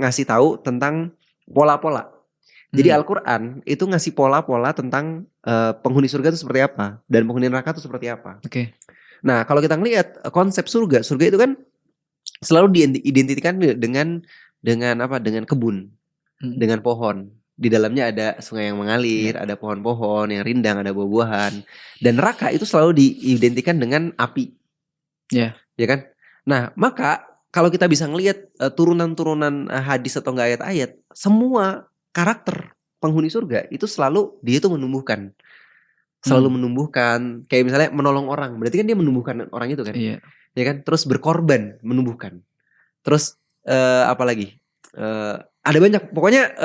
ngasih tahu tentang pola-pola. Jadi Al-Quran itu ngasih pola-pola tentang penghuni surga itu seperti apa dan penghuni neraka itu seperti apa. Oke. Nah kalau kita ngelihat konsep surga itu kan selalu diidentikan dengan apa? Dengan kebun, dengan pohon. Di dalamnya ada sungai yang mengalir, ada pohon-pohon yang rindang, ada buah-buahan. Dan neraka itu selalu diidentikan dengan api. Ya. Ya kan? Nah, maka kalau kita bisa ngelihat turunan-turunan hadis atau enggak ayat-ayat, semua karakter penghuni surga itu selalu dia itu menumbuhkan. Selalu menumbuhkan, kayak misalnya menolong orang. Berarti kan dia menumbuhkan orang itu kan? Iya. Ya kan? Terus berkorban, menumbuhkan. Terus apa lagi? Ada banyak. Pokoknya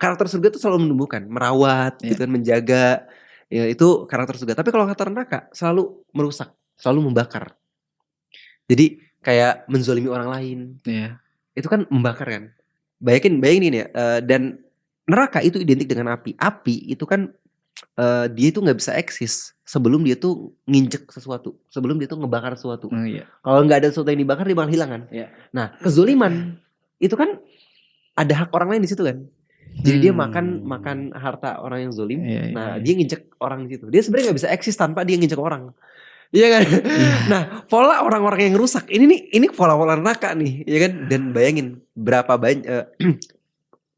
karakter surga itu selalu menumbuhkan, merawat, gitu kan, menjaga. Ya itu karakter surga. Tapi kalau karakter neraka selalu merusak, selalu membakar. Jadi kayak menzolimi orang lain. Iya. Itu kan membakar kan. Bayangin ya. Dan neraka itu identik dengan api. Api itu kan dia itu nggak bisa eksis sebelum dia tuh nginjek sesuatu, sebelum dia tuh ngebakar sesuatu. Kalau nggak ada sesuatu yang dibakar dia bakal hilang kan. Nah kezoliman itu kan ada hak orang lain di situ kan. Jadi dia makan harta orang yang zolim. Nah dia nginjek orang di situ. Dia sebenarnya nggak bisa eksis tanpa dia nginjek orang. Iya kan. Nah pola orang-orang yang rusak ini pola-pola neraka nih, ya kan. Dan bayangin berapa banyak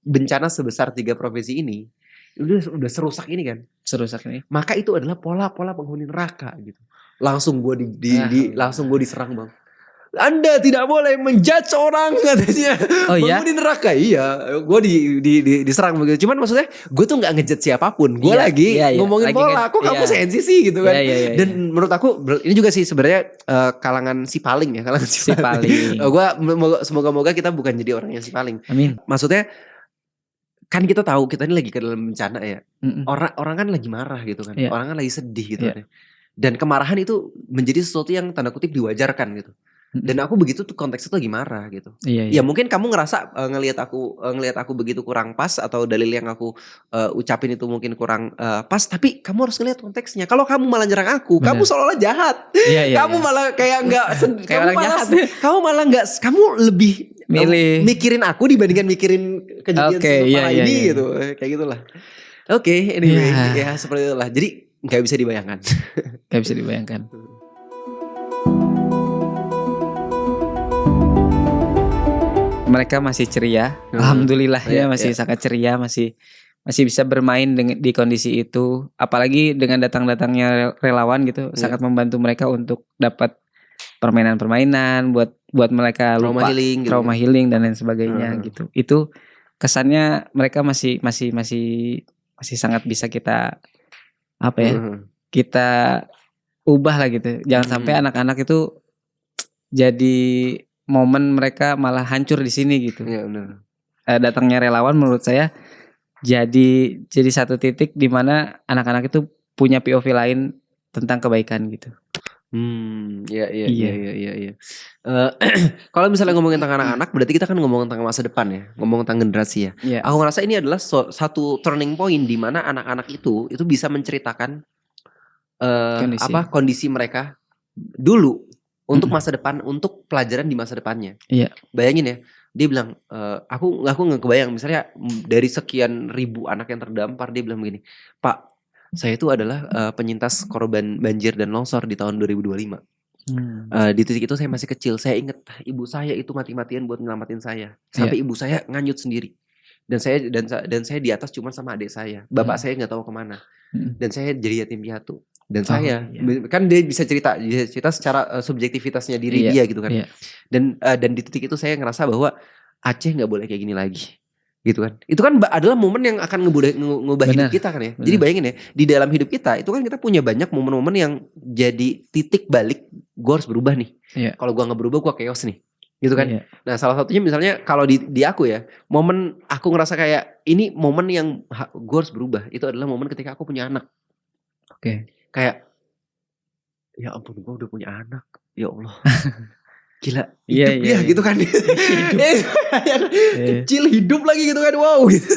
bencana sebesar 3 profesi ini udah serusak ini kan. Serusak nih. Maka itu adalah pola-pola penghuni neraka gitu. Langsung gue langsung gue diserang bang. Anda tidak boleh menjudge orang katanya. Oh iya? Penghuni neraka. Iya. Gue diserang begitu. Cuman maksudnya gue tuh gak ngejudge siapapun. Gue ngomongin lagi pola. Kok kamu sensi sih gitu kan. Dan menurut aku ini juga sih sebenarnya kalangan si paling ya. Kalangan si paling. Semoga kita bukan jadi orang yang si paling. Amin. Maksudnya kan kita tahu kita ini lagi ke dalam bencana ya. Orang kan lagi marah gitu kan. Orang kan lagi sedih gitu kan. Dan kemarahan itu menjadi sesuatu yang tanda kutip diwajarkan gitu. Dan aku begitu tuh konteksnya tuh lagi marah gitu. Ya mungkin kamu ngerasa ngelihat aku begitu kurang pas atau dalil yang aku ucapin itu mungkin kurang pas, tapi kamu harus ngelihat konteksnya. Kalau kamu malah nyerang aku, kamu seolah-olah jahat. Kamu malah kayak enggak kamu malah enggak, kamu lebih mikirin aku dibandingkan mikirin kejadian ini gitu. Kayak gitulah. Oke, anyway, ya seperti itulah. Jadi nggak bisa dibayangkan. Nggak bisa dibayangkan. Mereka masih ceria, alhamdulillah masih sangat ceria, masih bisa bermain di kondisi itu. Apalagi dengan datangnya relawan gitu, sangat membantu mereka untuk dapat permainan-permainan buat mereka lupa trauma healing dan lain sebagainya gitu. Itu kesannya mereka masih sangat bisa kita kita ubah lah gitu. Jangan sampai anak-anak itu jadi momen mereka malah hancur di sini gitu. Iya benar. Datangnya relawan menurut saya jadi satu titik di mana anak-anak itu punya POV lain tentang kebaikan gitu. Iya. Kalau misalnya ngomongin tentang anak-anak, berarti kita kan ngomongin tentang masa depan ya, ngomongin tentang generasi ya. Aku ngerasa ini adalah satu turning point di mana anak-anak itu bisa menceritakan kondisi mereka dulu untuk masa depan, untuk pelajaran di masa depannya. Bayangin ya, dia bilang, aku nggak kebayang misalnya dari sekian ribu anak yang terdampar, dia bilang begini, Pak, saya itu adalah penyintas korban banjir dan longsor di tahun 2025. Di titik itu saya masih kecil. Saya ingat ibu saya itu mati-matian buat nyelamatin saya. Sampai ibu saya nganyut sendiri. Dan saya di atas cuma sama adik saya. Bapak saya nggak tahu kemana. Dan saya jadi yatim piatu. Dan kan dia bisa cerita secara subjektivitasnya diri dia gitu kan. Dan di titik itu saya ngerasa bahwa Aceh nggak boleh kayak gini lagi, gitu kan? Itu kan adalah momen yang akan ngubah hidup Benar, kita kan ya. benar. Jadi bayangin ya, di dalam hidup kita itu kan kita punya banyak momen-momen yang jadi titik balik. Gue harus berubah nih. Iya. Kalau gue nggak berubah, gue chaos nih, gitu kan? Iya. Nah salah satunya misalnya kalau di aku ya, momen aku ngerasa kayak ini momen yang gue harus berubah. Itu adalah momen ketika aku punya anak. Oke. Kayak ya ampun, gue udah punya anak, ya Allah. Gila, Iya, hidup iya, ya iya. gitu kan. Kecil hidup lagi gitu kan. Wow gitu.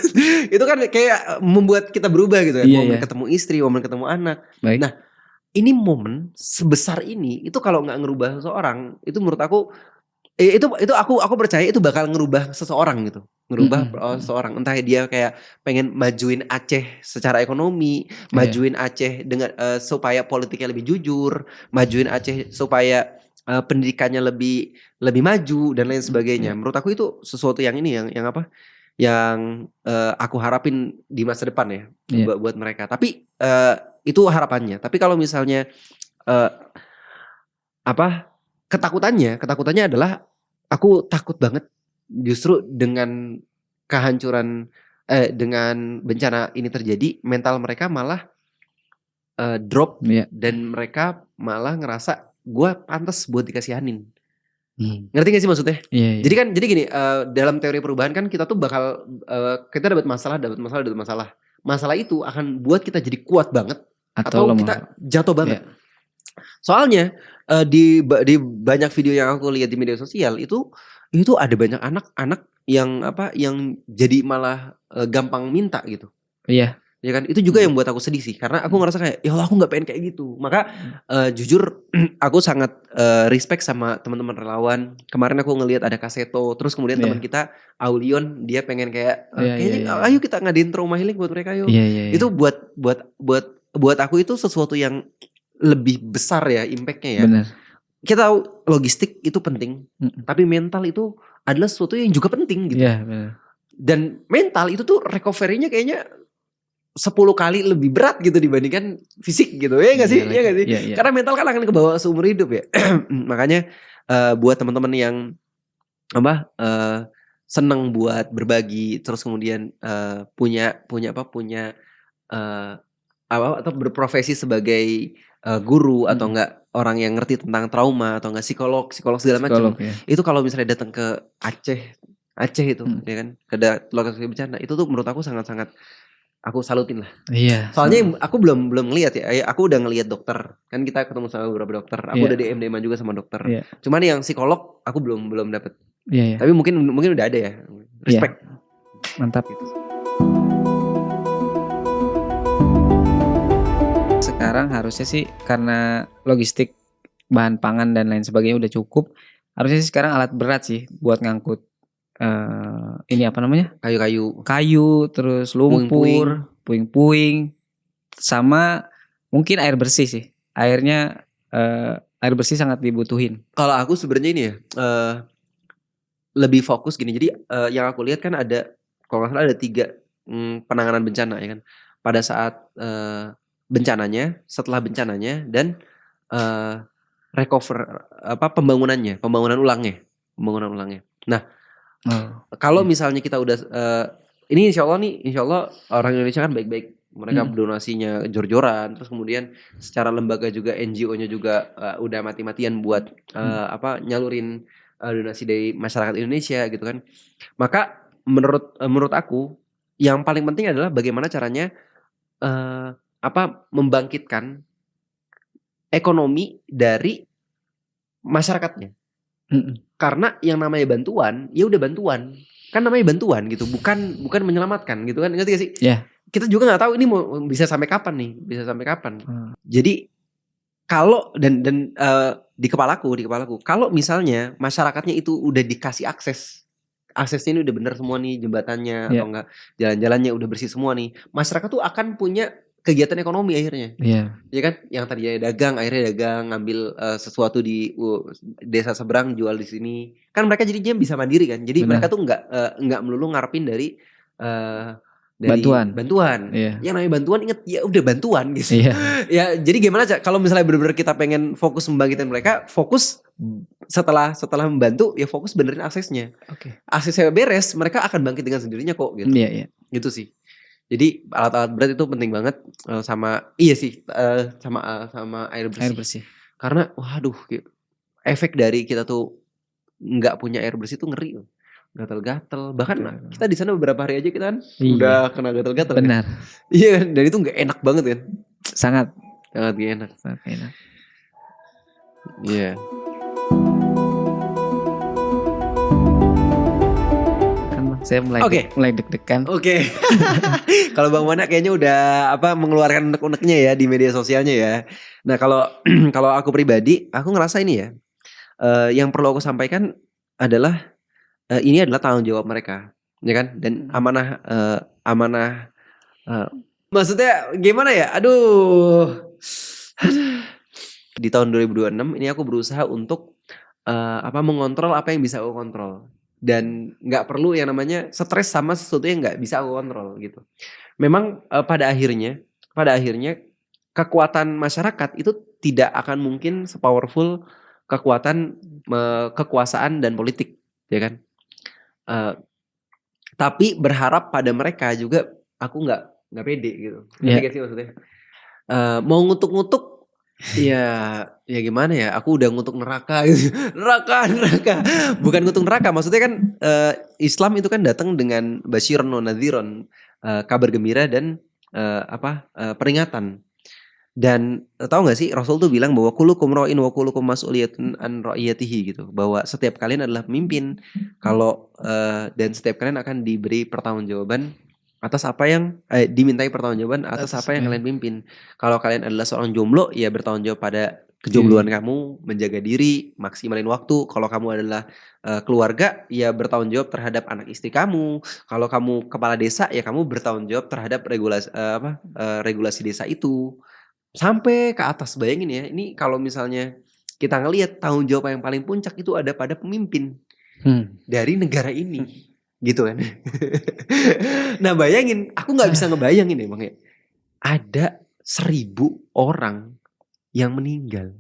Itu kan kayak membuat kita berubah gitu kan. Iya, Momen iya. ketemu istri, momen ketemu anak. Baik. Nah, ini momen sebesar ini itu kalau nggak ngerubah seseorang, itu menurut aku itu aku percaya itu bakal ngerubah seseorang gitu. Ngerubah seseorang, entah dia kayak pengen majuin Aceh secara ekonomi, majuin Aceh dengan supaya politiknya lebih jujur, majuin Aceh supaya pendidikannya lebih maju dan lain sebagainya. Menurut aku itu sesuatu yang ini yang apa? Yang aku harapin di masa depan ya buat mereka. Tapi itu harapannya. Tapi kalau misalnya ketakutannya adalah aku takut banget justru dengan kehancuran dengan bencana ini terjadi, mental mereka malah drop dan mereka malah ngerasa gue pantas buat dikasihanin. Ngerti gak sih maksudnya? Iya. Jadi gini, dalam teori perubahan kan kita tuh bakal kita dapat masalah. Masalah itu akan buat kita jadi kuat banget atau kita jatuh banget. Soalnya di banyak video yang aku lihat di media sosial itu ada banyak anak-anak yang jadi malah gampang minta gitu. Iya. Ya kan, itu juga yang buat aku sedih sih, karena aku ngerasa kayak ya Allah, aku nggak pengen kayak gitu. Maka jujur aku sangat respect sama teman-teman relawan. Kemarin aku ngelihat ada Kaseto, terus kemudian teman kita Aulion, dia pengen kayak kayaknya ayo kita ngadain trauma healing buat mereka yuk. Itu buat aku itu sesuatu yang lebih besar ya impactnya ya. Benar. Kita tahu logistik itu penting, tapi mental itu adalah sesuatu yang juga penting gitu. Iya, benar. Dan mental itu tuh recovery-nya kayaknya 10 kali lebih berat gitu dibandingkan fisik gitu. Ya gak sih? Iya gak sih? Iya. Karena mental kan akan kebawa seumur hidup ya. Makanya buat teman-teman yang seneng buat berbagi, terus kemudian punya atau berprofesi sebagai guru atau enggak orang yang ngerti tentang trauma atau enggak psikolog segala macam. Itu kalau misalnya datang ke Aceh itu ya kan, ke lokasi bencana, itu tuh menurut aku sangat-sangat aku salutin lah. Iya. Soalnya aku belum ngelihat ya. Aku udah ngelihat dokter. Kan kita ketemu sama beberapa dokter. Aku udah DM juga sama dokter. Iya. Cuman yang psikolog aku belum dapet. Iya. Tapi mungkin udah ada ya. Respect. Mantap itu. Sekarang harusnya sih karena logistik bahan pangan dan lain sebagainya udah cukup. Harusnya sih sekarang alat berat sih buat ngangkut ini apa namanya? Kayu, terus lumpur, puing-puing, sama mungkin air bersih sih. Air bersih sangat dibutuhin. Kalau aku sebenarnya ini ya lebih fokus gini. Jadi yang aku lihat kan ada, kalau nggak salah ada 3 penanganan bencana ya kan. Pada saat bencananya, setelah bencananya, dan pembangunan ulangnya. Nah, kalau misalnya kita udah ini insya Allah orang Indonesia kan baik-baik, mereka donasinya jor-joran, terus kemudian secara lembaga juga NGO-nya juga udah mati-matian buat nyalurin donasi dari masyarakat Indonesia gitu kan. Maka menurut aku yang paling penting adalah bagaimana caranya membangkitkan ekonomi dari masyarakatnya. Karena yang namanya bantuan, ya udah bantuan. Kan namanya bantuan gitu, bukan menyelamatkan gitu kan. Ngerti gak sih? Iya. Kita juga nggak tahu ini mau bisa sampai kapan nih, Jadi kalau dan di kepalaku, kalau misalnya masyarakatnya itu udah dikasih aksesnya ini udah bener semua nih, jembatannya atau enggak jalan-jalannya udah bersih semua nih, masyarakat tuh akan punya kegiatan ekonomi akhirnya. Iya. Ya kan, yang tadinya dagang akhirnya ngambil sesuatu di desa seberang jual di sini. Kan mereka jadinya bisa mandiri kan. Jadi mereka tuh enggak melulu ngarepin dari bantuan. Yang namanya bantuan, inget ya udah bantuan gitu. Ya jadi gimana kalau misalnya benar-benar kita pengen fokus membangkitkan mereka, fokus setelah membantu ya fokus benerin aksesnya. Oke. Aksesnya beres, mereka akan bangkit dengan sendirinya kok gitu. Iya, iya. Gitu sih. Jadi alat-alat berat itu penting banget sama iya sih sama air bersih. Air bersih. Karena waduh efek dari kita tuh nggak punya air bersih tuh ngeri loh. Gatal-gatal. Bahkan Betul. kita di sana beberapa hari aja kita kan Iya. udah kena gatal-gatal. Kan? Benar. Iya kan? Dan itu nggak enak banget kan? Sangat Sangat gak enak. sangat enak. Iya. Kan saya mulai Oke. mulai deg-degan. Oke. Kalau Bang Wana kayaknya udah mengeluarkan unek-uneknya ya di media sosialnya ya. Nah, kalau kalau aku pribadi, aku ngerasa ini ya. Yang perlu aku sampaikan adalah ini adalah tanggung jawab mereka, ya kan? Dan amanah maksudnya gimana ya? Aduh. Di tahun 2026 ini aku berusaha untuk mengontrol apa yang bisa aku kontrol. Dan nggak perlu yang namanya stres sama sesuatu yang nggak bisa aku kontrol gitu. Memang pada akhirnya kekuatan masyarakat itu tidak akan mungkin sepowerful kekuatan kekuasaan dan politik, ya kan? Tapi berharap pada mereka juga aku nggak pede gitu. Ngerti gak sih maksudnya? Mau ngutuk-ngutuk ya gimana ya? Aku udah ngutuk neraka gitu. neraka. Bukan ngutuk neraka, maksudnya kan Islam itu kan datang dengan basyiron wa nadhiron, kabar gembira dan peringatan. Dan tahu nggak sih Rasul tuh bilang bahwa kulukum ra'in wa kulukum mas'uliyatun an ra'iyatihi gitu, bahwa setiap kalian adalah pemimpin kalau dan setiap kalian akan diberi pertanggungjawaban atas apa yang dimintai pertanggungjawaban atas apa yang kalian pimpin. Kalau kalian adalah seorang jomblo ya bertanggung jawab pada kejombloan kamu, menjaga diri, maksimalin waktu. Kalau kamu adalah keluarga ya bertanggung jawab terhadap anak istri kamu. Kalau kamu kepala desa ya kamu bertanggung jawab terhadap regulasi desa itu. Sampai ke atas, bayangin ya, ini kalau misalnya kita ngelihat tanggung jawab yang paling puncak itu ada pada pemimpin dari negara ini, gitu kan? Nah bayangin, aku nggak bisa ngebayangin ya bang ya, ada 1.000 orang yang meninggal.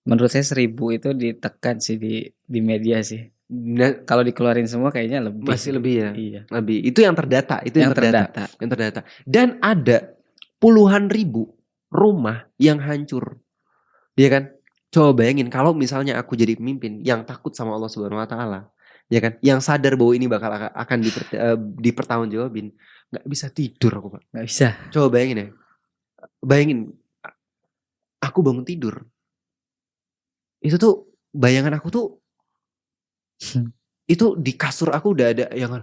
Menurut saya 1.000 itu ditekan sih di media sih. Nah, kalau dikeluarin semua kayaknya lebih. Masih lebih ya? Iya. Lebih. Itu yang terdata, yang terdata. Dan ada puluhan ribu rumah yang hancur, ya kan? Coba bayangin kalau misalnya aku jadi pemimpin yang takut sama Allah Subhanahu Wa Taala, ya kan? Yang sadar bahwa ini bakal akan dipertanggungjawabin, nggak bisa tidur aku pak. Nggak bisa. Coba bayangin ya, aku bangun tidur, itu tuh bayangan aku tuh, itu di kasur aku udah ada yang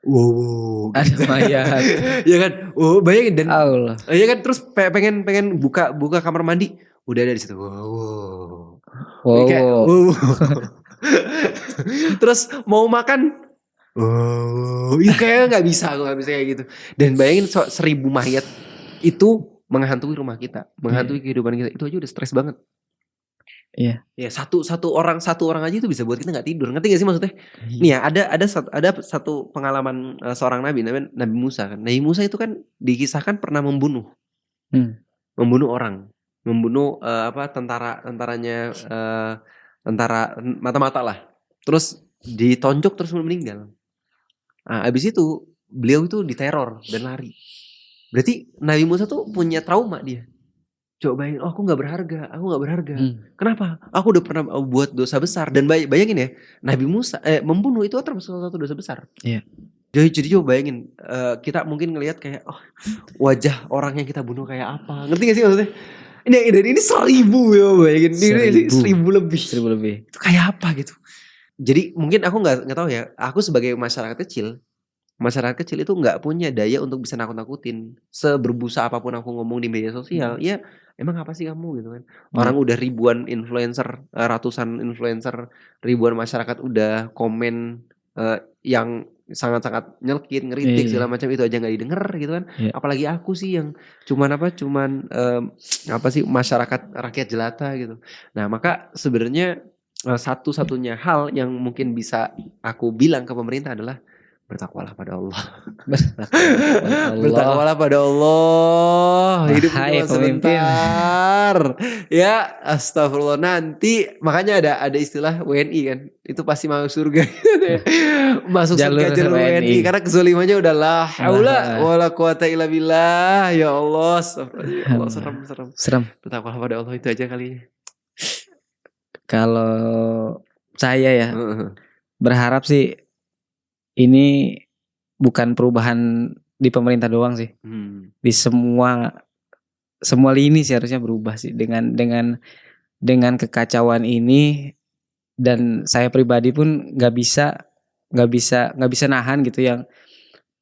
wow, ada mayat. ya kan? Oh, bayangin dan Allah. ya kan terus pengen buka kamar mandi, udah ada di situ. Wow. Kayak, terus mau makan, kayak nggak bisa kayak gitu. Dan bayangin 1.000 mayat itu menghantui rumah kita, menghantui kehidupan kita, itu aja udah stres banget. Iya. Ya satu orang aja itu bisa buat kita nggak tidur. Ngerti gak sih maksudnya? Nih ya ada satu pengalaman seorang nabi namanya Nabi Musa kan. Nabi Musa itu kan dikisahkan pernah membunuh orang, membunuh tentaranya tentara mata-mata lah. Terus ditonjok terus meninggal. Nah, abis itu beliau itu diteror dan lari. Berarti Nabi Musa tuh punya trauma dia. Coba bayangin, aku gak berharga. Kenapa? Aku udah pernah buat dosa besar. Dan bayangin ya, Nabi Musa membunuh itu termasuk salah satu dosa besar. Iya. Jadi coba bayangin, kita mungkin ngelihat kayak wajah orang yang kita bunuh kayak apa. Ngerti gak sih maksudnya? Ini 1.000 ya bayangin. Ini 1.000 lebih. 1.000 lebih. Itu kayak apa gitu. Jadi mungkin aku gak tahu ya, aku sebagai masyarakat kecil itu nggak punya daya untuk bisa nakut-nakutin. Seberbusa apapun aku ngomong di media sosial, ya emang apa sih kamu gitu kan? Orang udah ribuan influencer, ratusan influencer, ribuan masyarakat udah komen yang sangat-sangat nyelkit, ngeritik segala macam, itu aja nggak didengar gitu kan? Apalagi aku sih yang cuman masyarakat rakyat jelata gitu. Nah maka sebenarnya satu-satunya hal yang mungkin bisa aku bilang ke pemerintah adalah bertakwalah pada Allah. Bertakwalah pada Allah. hidup Wahai cuma sebentar. Ya, astagfirullah. Nanti makanya ada istilah WNI kan. Itu pasti masuk surga. Masuk Jalur surga jalur WNI. WNI. Karena kezolimannya udah la haula Allah. wala quwata illa billah. Ya Allah, astagfirullah. Ya Allah, serem. Serem. Bertakwalah pada Allah, itu aja kali. Kalau saya ya Heeh. berharap sih ini bukan perubahan di pemerintah doang sih. Di semua lini sih harusnya berubah sih dengan kekacauan ini. Dan saya pribadi pun nggak bisa nahan gitu. Yang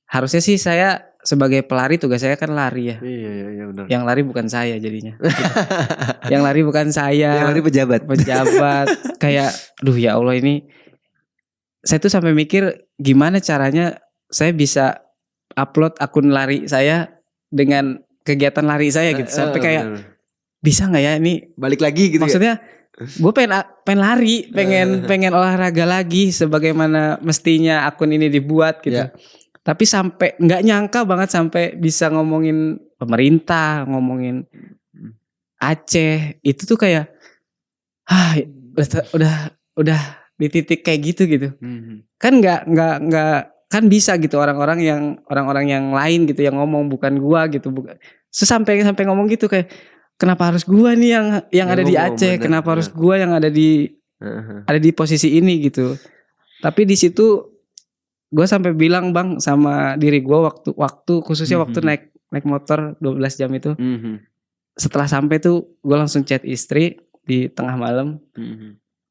harusnya sih saya sebagai pelari, tugas saya kan lari ya. Iya benar. Yang lari bukan saya jadinya. Yang lari bukan saya. Yang lari pejabat. Kayak aduh ya Allah, ini saya tuh sampai mikir gimana caranya saya bisa upload akun lari saya dengan kegiatan lari saya gitu. Sampai kayak benar. bisa nggak ya ini Balik lagi gitu. maksudnya gue pengen lari, pengen olahraga lagi sebagaimana mestinya akun ini dibuat gitu. Ya. Tapi sampai nggak nyangka banget sampai bisa ngomongin pemerintah, ngomongin Aceh, itu tuh kayak udah di titik kayak gitu. Kan nggak kan bisa gitu orang-orang yang lain gitu yang ngomong, bukan gua gitu. Sampai ngomong gitu kayak kenapa harus gua nih yang ada di Aceh, kenapa harus gua yang ada di posisi ini gitu. Tapi di situ gue sampai bilang bang sama diri gue waktu khususnya waktu naik motor 12 jam itu. Setelah sampai tuh gue langsung chat istri di tengah malam.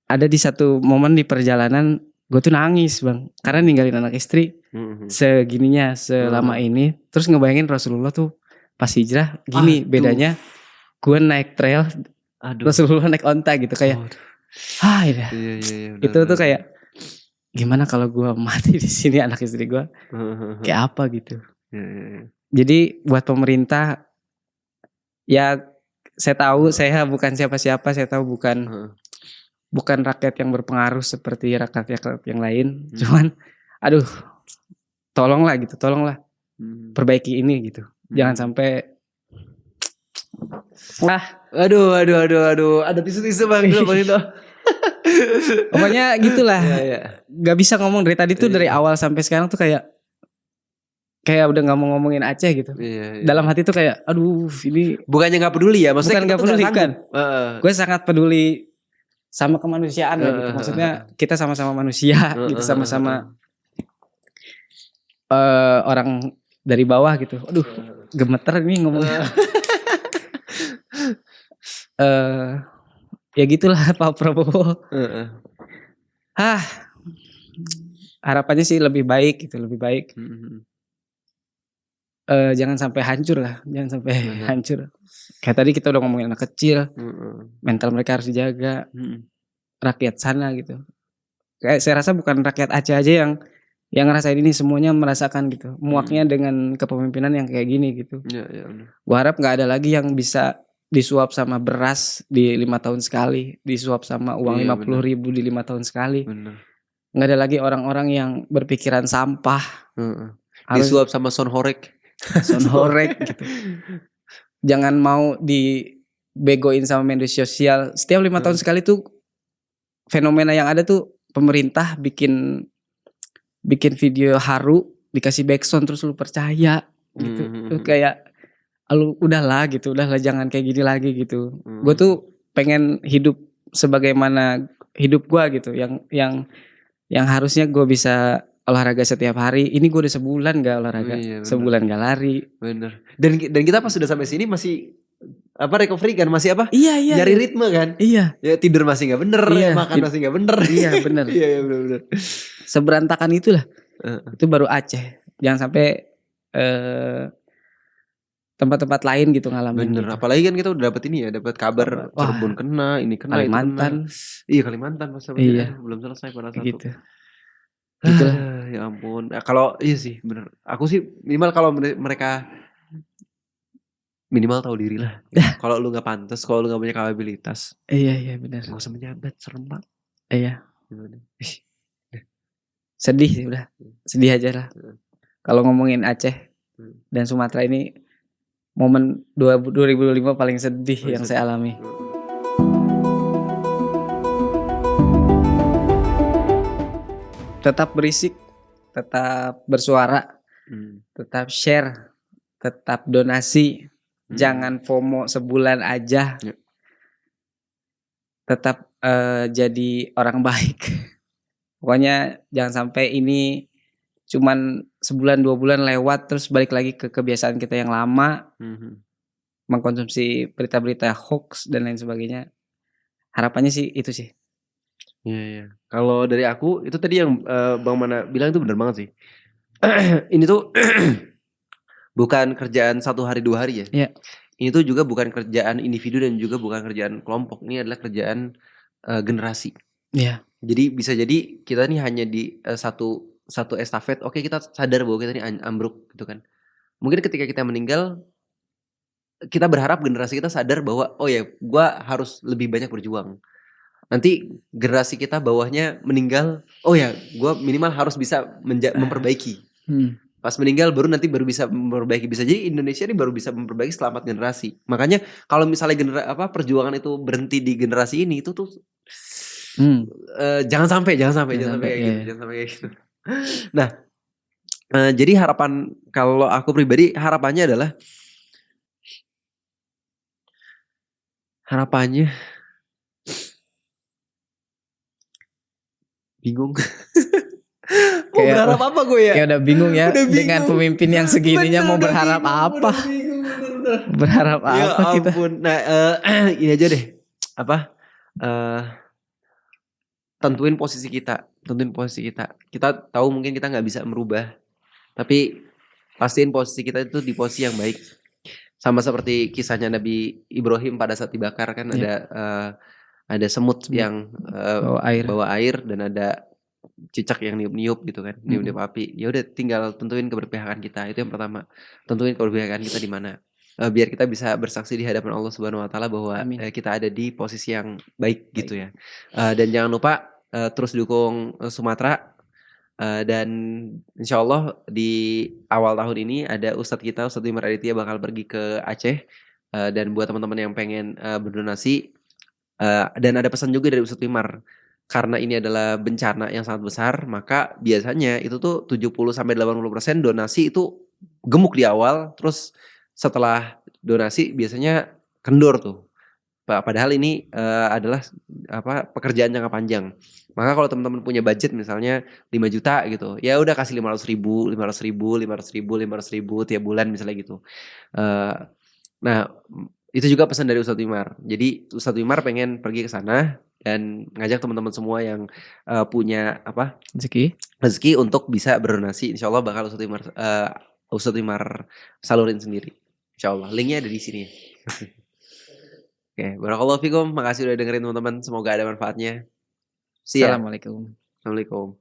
Ada di satu momen di perjalanan gue tuh nangis bang, karena ninggalin anak istri segininya selama ini. Terus ngebayangin Rasulullah tuh pas hijrah gini. Bedanya gue naik trail, Rasulullah naik onta gitu kayak. Iya. Itu tuh kayak gimana kalau gue mati di sini, anak istri gue kayak apa gitu. Jadi buat pemerintah, ya saya tahu saya bukan siapa-siapa, saya tahu bukan rakyat yang berpengaruh seperti rakyat yang lain. Cuman aduh, tolonglah perbaiki ini gitu. Jangan sampai aduh, ada tisu bang itu. Pokoknya gitulah. Ya. Gak bisa ngomong dari tadi tuh, dari awal sampai sekarang tuh kayak udah gak mau ngomongin Aceh gitu. Iya. Dalam hati tuh kayak aduh, ini bukannya gak peduli ya, maksudnya bukan gak peduli kan. Gue sangat peduli sama kemanusiaan lah gitu. Maksudnya kita sama-sama manusia gitu, sama-sama orang dari bawah gitu. Aduh, gemeter nih ngomongnya. Ya gitulah Pak Prabowo. Harapannya sih lebih baik gitu, lebih baik. Jangan sampai hancur lah, hancur. Kayak tadi kita udah ngomongin anak kecil, mental mereka harus dijaga. Rakyat sana gitu. Kayak saya rasa bukan rakyat Aceh aja yang ngerasain ini, semuanya merasakan gitu. Muaknya dengan kepemimpinan yang kayak gini gitu. Gua harap nggak ada lagi yang bisa disuap sama beras di 5 tahun sekali, disuap sama uang 50.000 di 5 tahun sekali. Nggak ada lagi orang-orang yang berpikiran sampah. Disuap sama sonhorek gitu. Jangan mau dibegoin sama media sosial. Setiap 5 tahun sekali tuh fenomena yang ada tuh pemerintah bikin video haru, dikasih backsound terus lu percaya gitu. Lu kayak udahlah jangan kayak gini lagi gitu. Gue tuh pengen hidup sebagaimana hidup gue gitu, yang harusnya gue bisa olahraga setiap hari. Ini gue udah sebulan gak olahraga, sebulan gak lari. Bener. Dan kita pas sudah sampai sini masih recovery kan, masih Iya. Nyari ritme kan. Iya. Ya tidur masih gak bener, makan masih gak bener. Iya bener. Iya bener. Seberantakan itulah. Itu baru Aceh. Jangan sampai tempat-tempat lain gitu ngalamin. Bener, gitu. Apalagi kan kita udah dapet ini ya, dapat kabar Cirebon kena, ini kena, Kalimantan. Iya Kalimantan pas belum selesai pada saat gitu. Gitu. Ya ampun. Kalau iya sih bener. Aku sih minimal kalau mereka minimal tahu diri lah. Kalau lu nggak pantas, kalau lu nggak punya kapabilitas. Iya benar. Gak usah menjabat, serem banget. Iya. Sedih sih udah. Sedih aja lah. Kalau ngomongin Aceh dan Sumatera ini momen 2025 paling sedih yang saya alami. Tetap berisik, tetap bersuara, tetap share, tetap donasi. Jangan FOMO sebulan aja. Ya. Tetap jadi orang baik. Pokoknya jangan sampai ini cuman sebulan 2 bulan lewat terus balik lagi ke kebiasaan kita yang lama, mengkonsumsi berita-berita hoax dan lain sebagainya. Harapannya sih itu sih. Iya. Kalau dari aku itu tadi yang Bang Mana bilang itu benar banget sih. Ini tuh bukan kerjaan 1 hari 2 hari ya. Iya. Ini tuh juga bukan kerjaan individu dan juga bukan kerjaan kelompok. Ini adalah kerjaan generasi. Iya. Jadi bisa jadi kita nih hanya di satu estafet. Oke, kita sadar bahwa kita ini ambruk gitu kan. Mungkin ketika kita meninggal, kita berharap generasi kita sadar bahwa oh ya, gua harus lebih banyak berjuang. Nanti generasi kita bawahnya meninggal, oh ya, gua minimal harus bisa memperbaiki. Pas meninggal baru bisa memperbaiki. Bisa jadi Indonesia ini baru bisa memperbaiki setelah 4 generasi. Makanya kalau misalnya perjuangan itu berhenti di generasi ini itu tuh jangan sampai kayak gitu. Nah, jadi harapan kalau aku pribadi harapannya adalah bingung. Mau berharap apa gue ya? Kayak udah bingung ya. Udah bingung. Dengan pemimpin yang segininya mau berharap apa? Berharap Ya apa kita? ampun. Nah, ini aja deh. Tentuin posisi kita. Kita tahu mungkin kita nggak bisa merubah, tapi pastiin posisi kita itu di posisi yang baik. Sama seperti kisahnya Nabi Ibrahim pada saat dibakar kan, ada semut yang bawa air dan ada cicak yang niup-niup gitu kan, niup-niup api. Ya udah tinggal tentuin keberpihakan kita. Itu yang pertama. Tentuin keberpihakan kita di mana. Biar kita bisa bersaksi di hadapan Allah Subhanahu wa taala bahwa kita ada di posisi yang baik gitu ya. Dan jangan lupa terus dukung Sumatera, dan insya Allah di awal tahun ini ada Ustadz kita, Ustadz Wimar Aditya bakal pergi ke Aceh, dan buat teman-teman yang pengen berdonasi, dan ada pesan juga dari Ustadz Wimar, karena ini adalah bencana yang sangat besar, maka biasanya itu tuh 70-80% donasi itu gemuk di awal, terus setelah donasi biasanya kendor tuh. Padahal ini adalah pekerjaan jangka panjang. Maka kalau teman-teman punya budget misalnya 5 juta gitu, ya udah kasih 500 ribu tiap bulan misalnya gitu. Nah, itu juga pesan dari Ustadz Wimar. Jadi Ustadz Wimar pengen pergi ke sana dan ngajak teman-teman semua yang punya rezeki untuk bisa berdonasi. Insya Allah bakal Ustadz Wimar salurin sendiri. Insya Allah. Linknya ada di sini. Oke, barakallahu fikum. Makasih udah dengerin teman-teman. Semoga ada manfaatnya. Assalamualaikum. Assalamualaikum.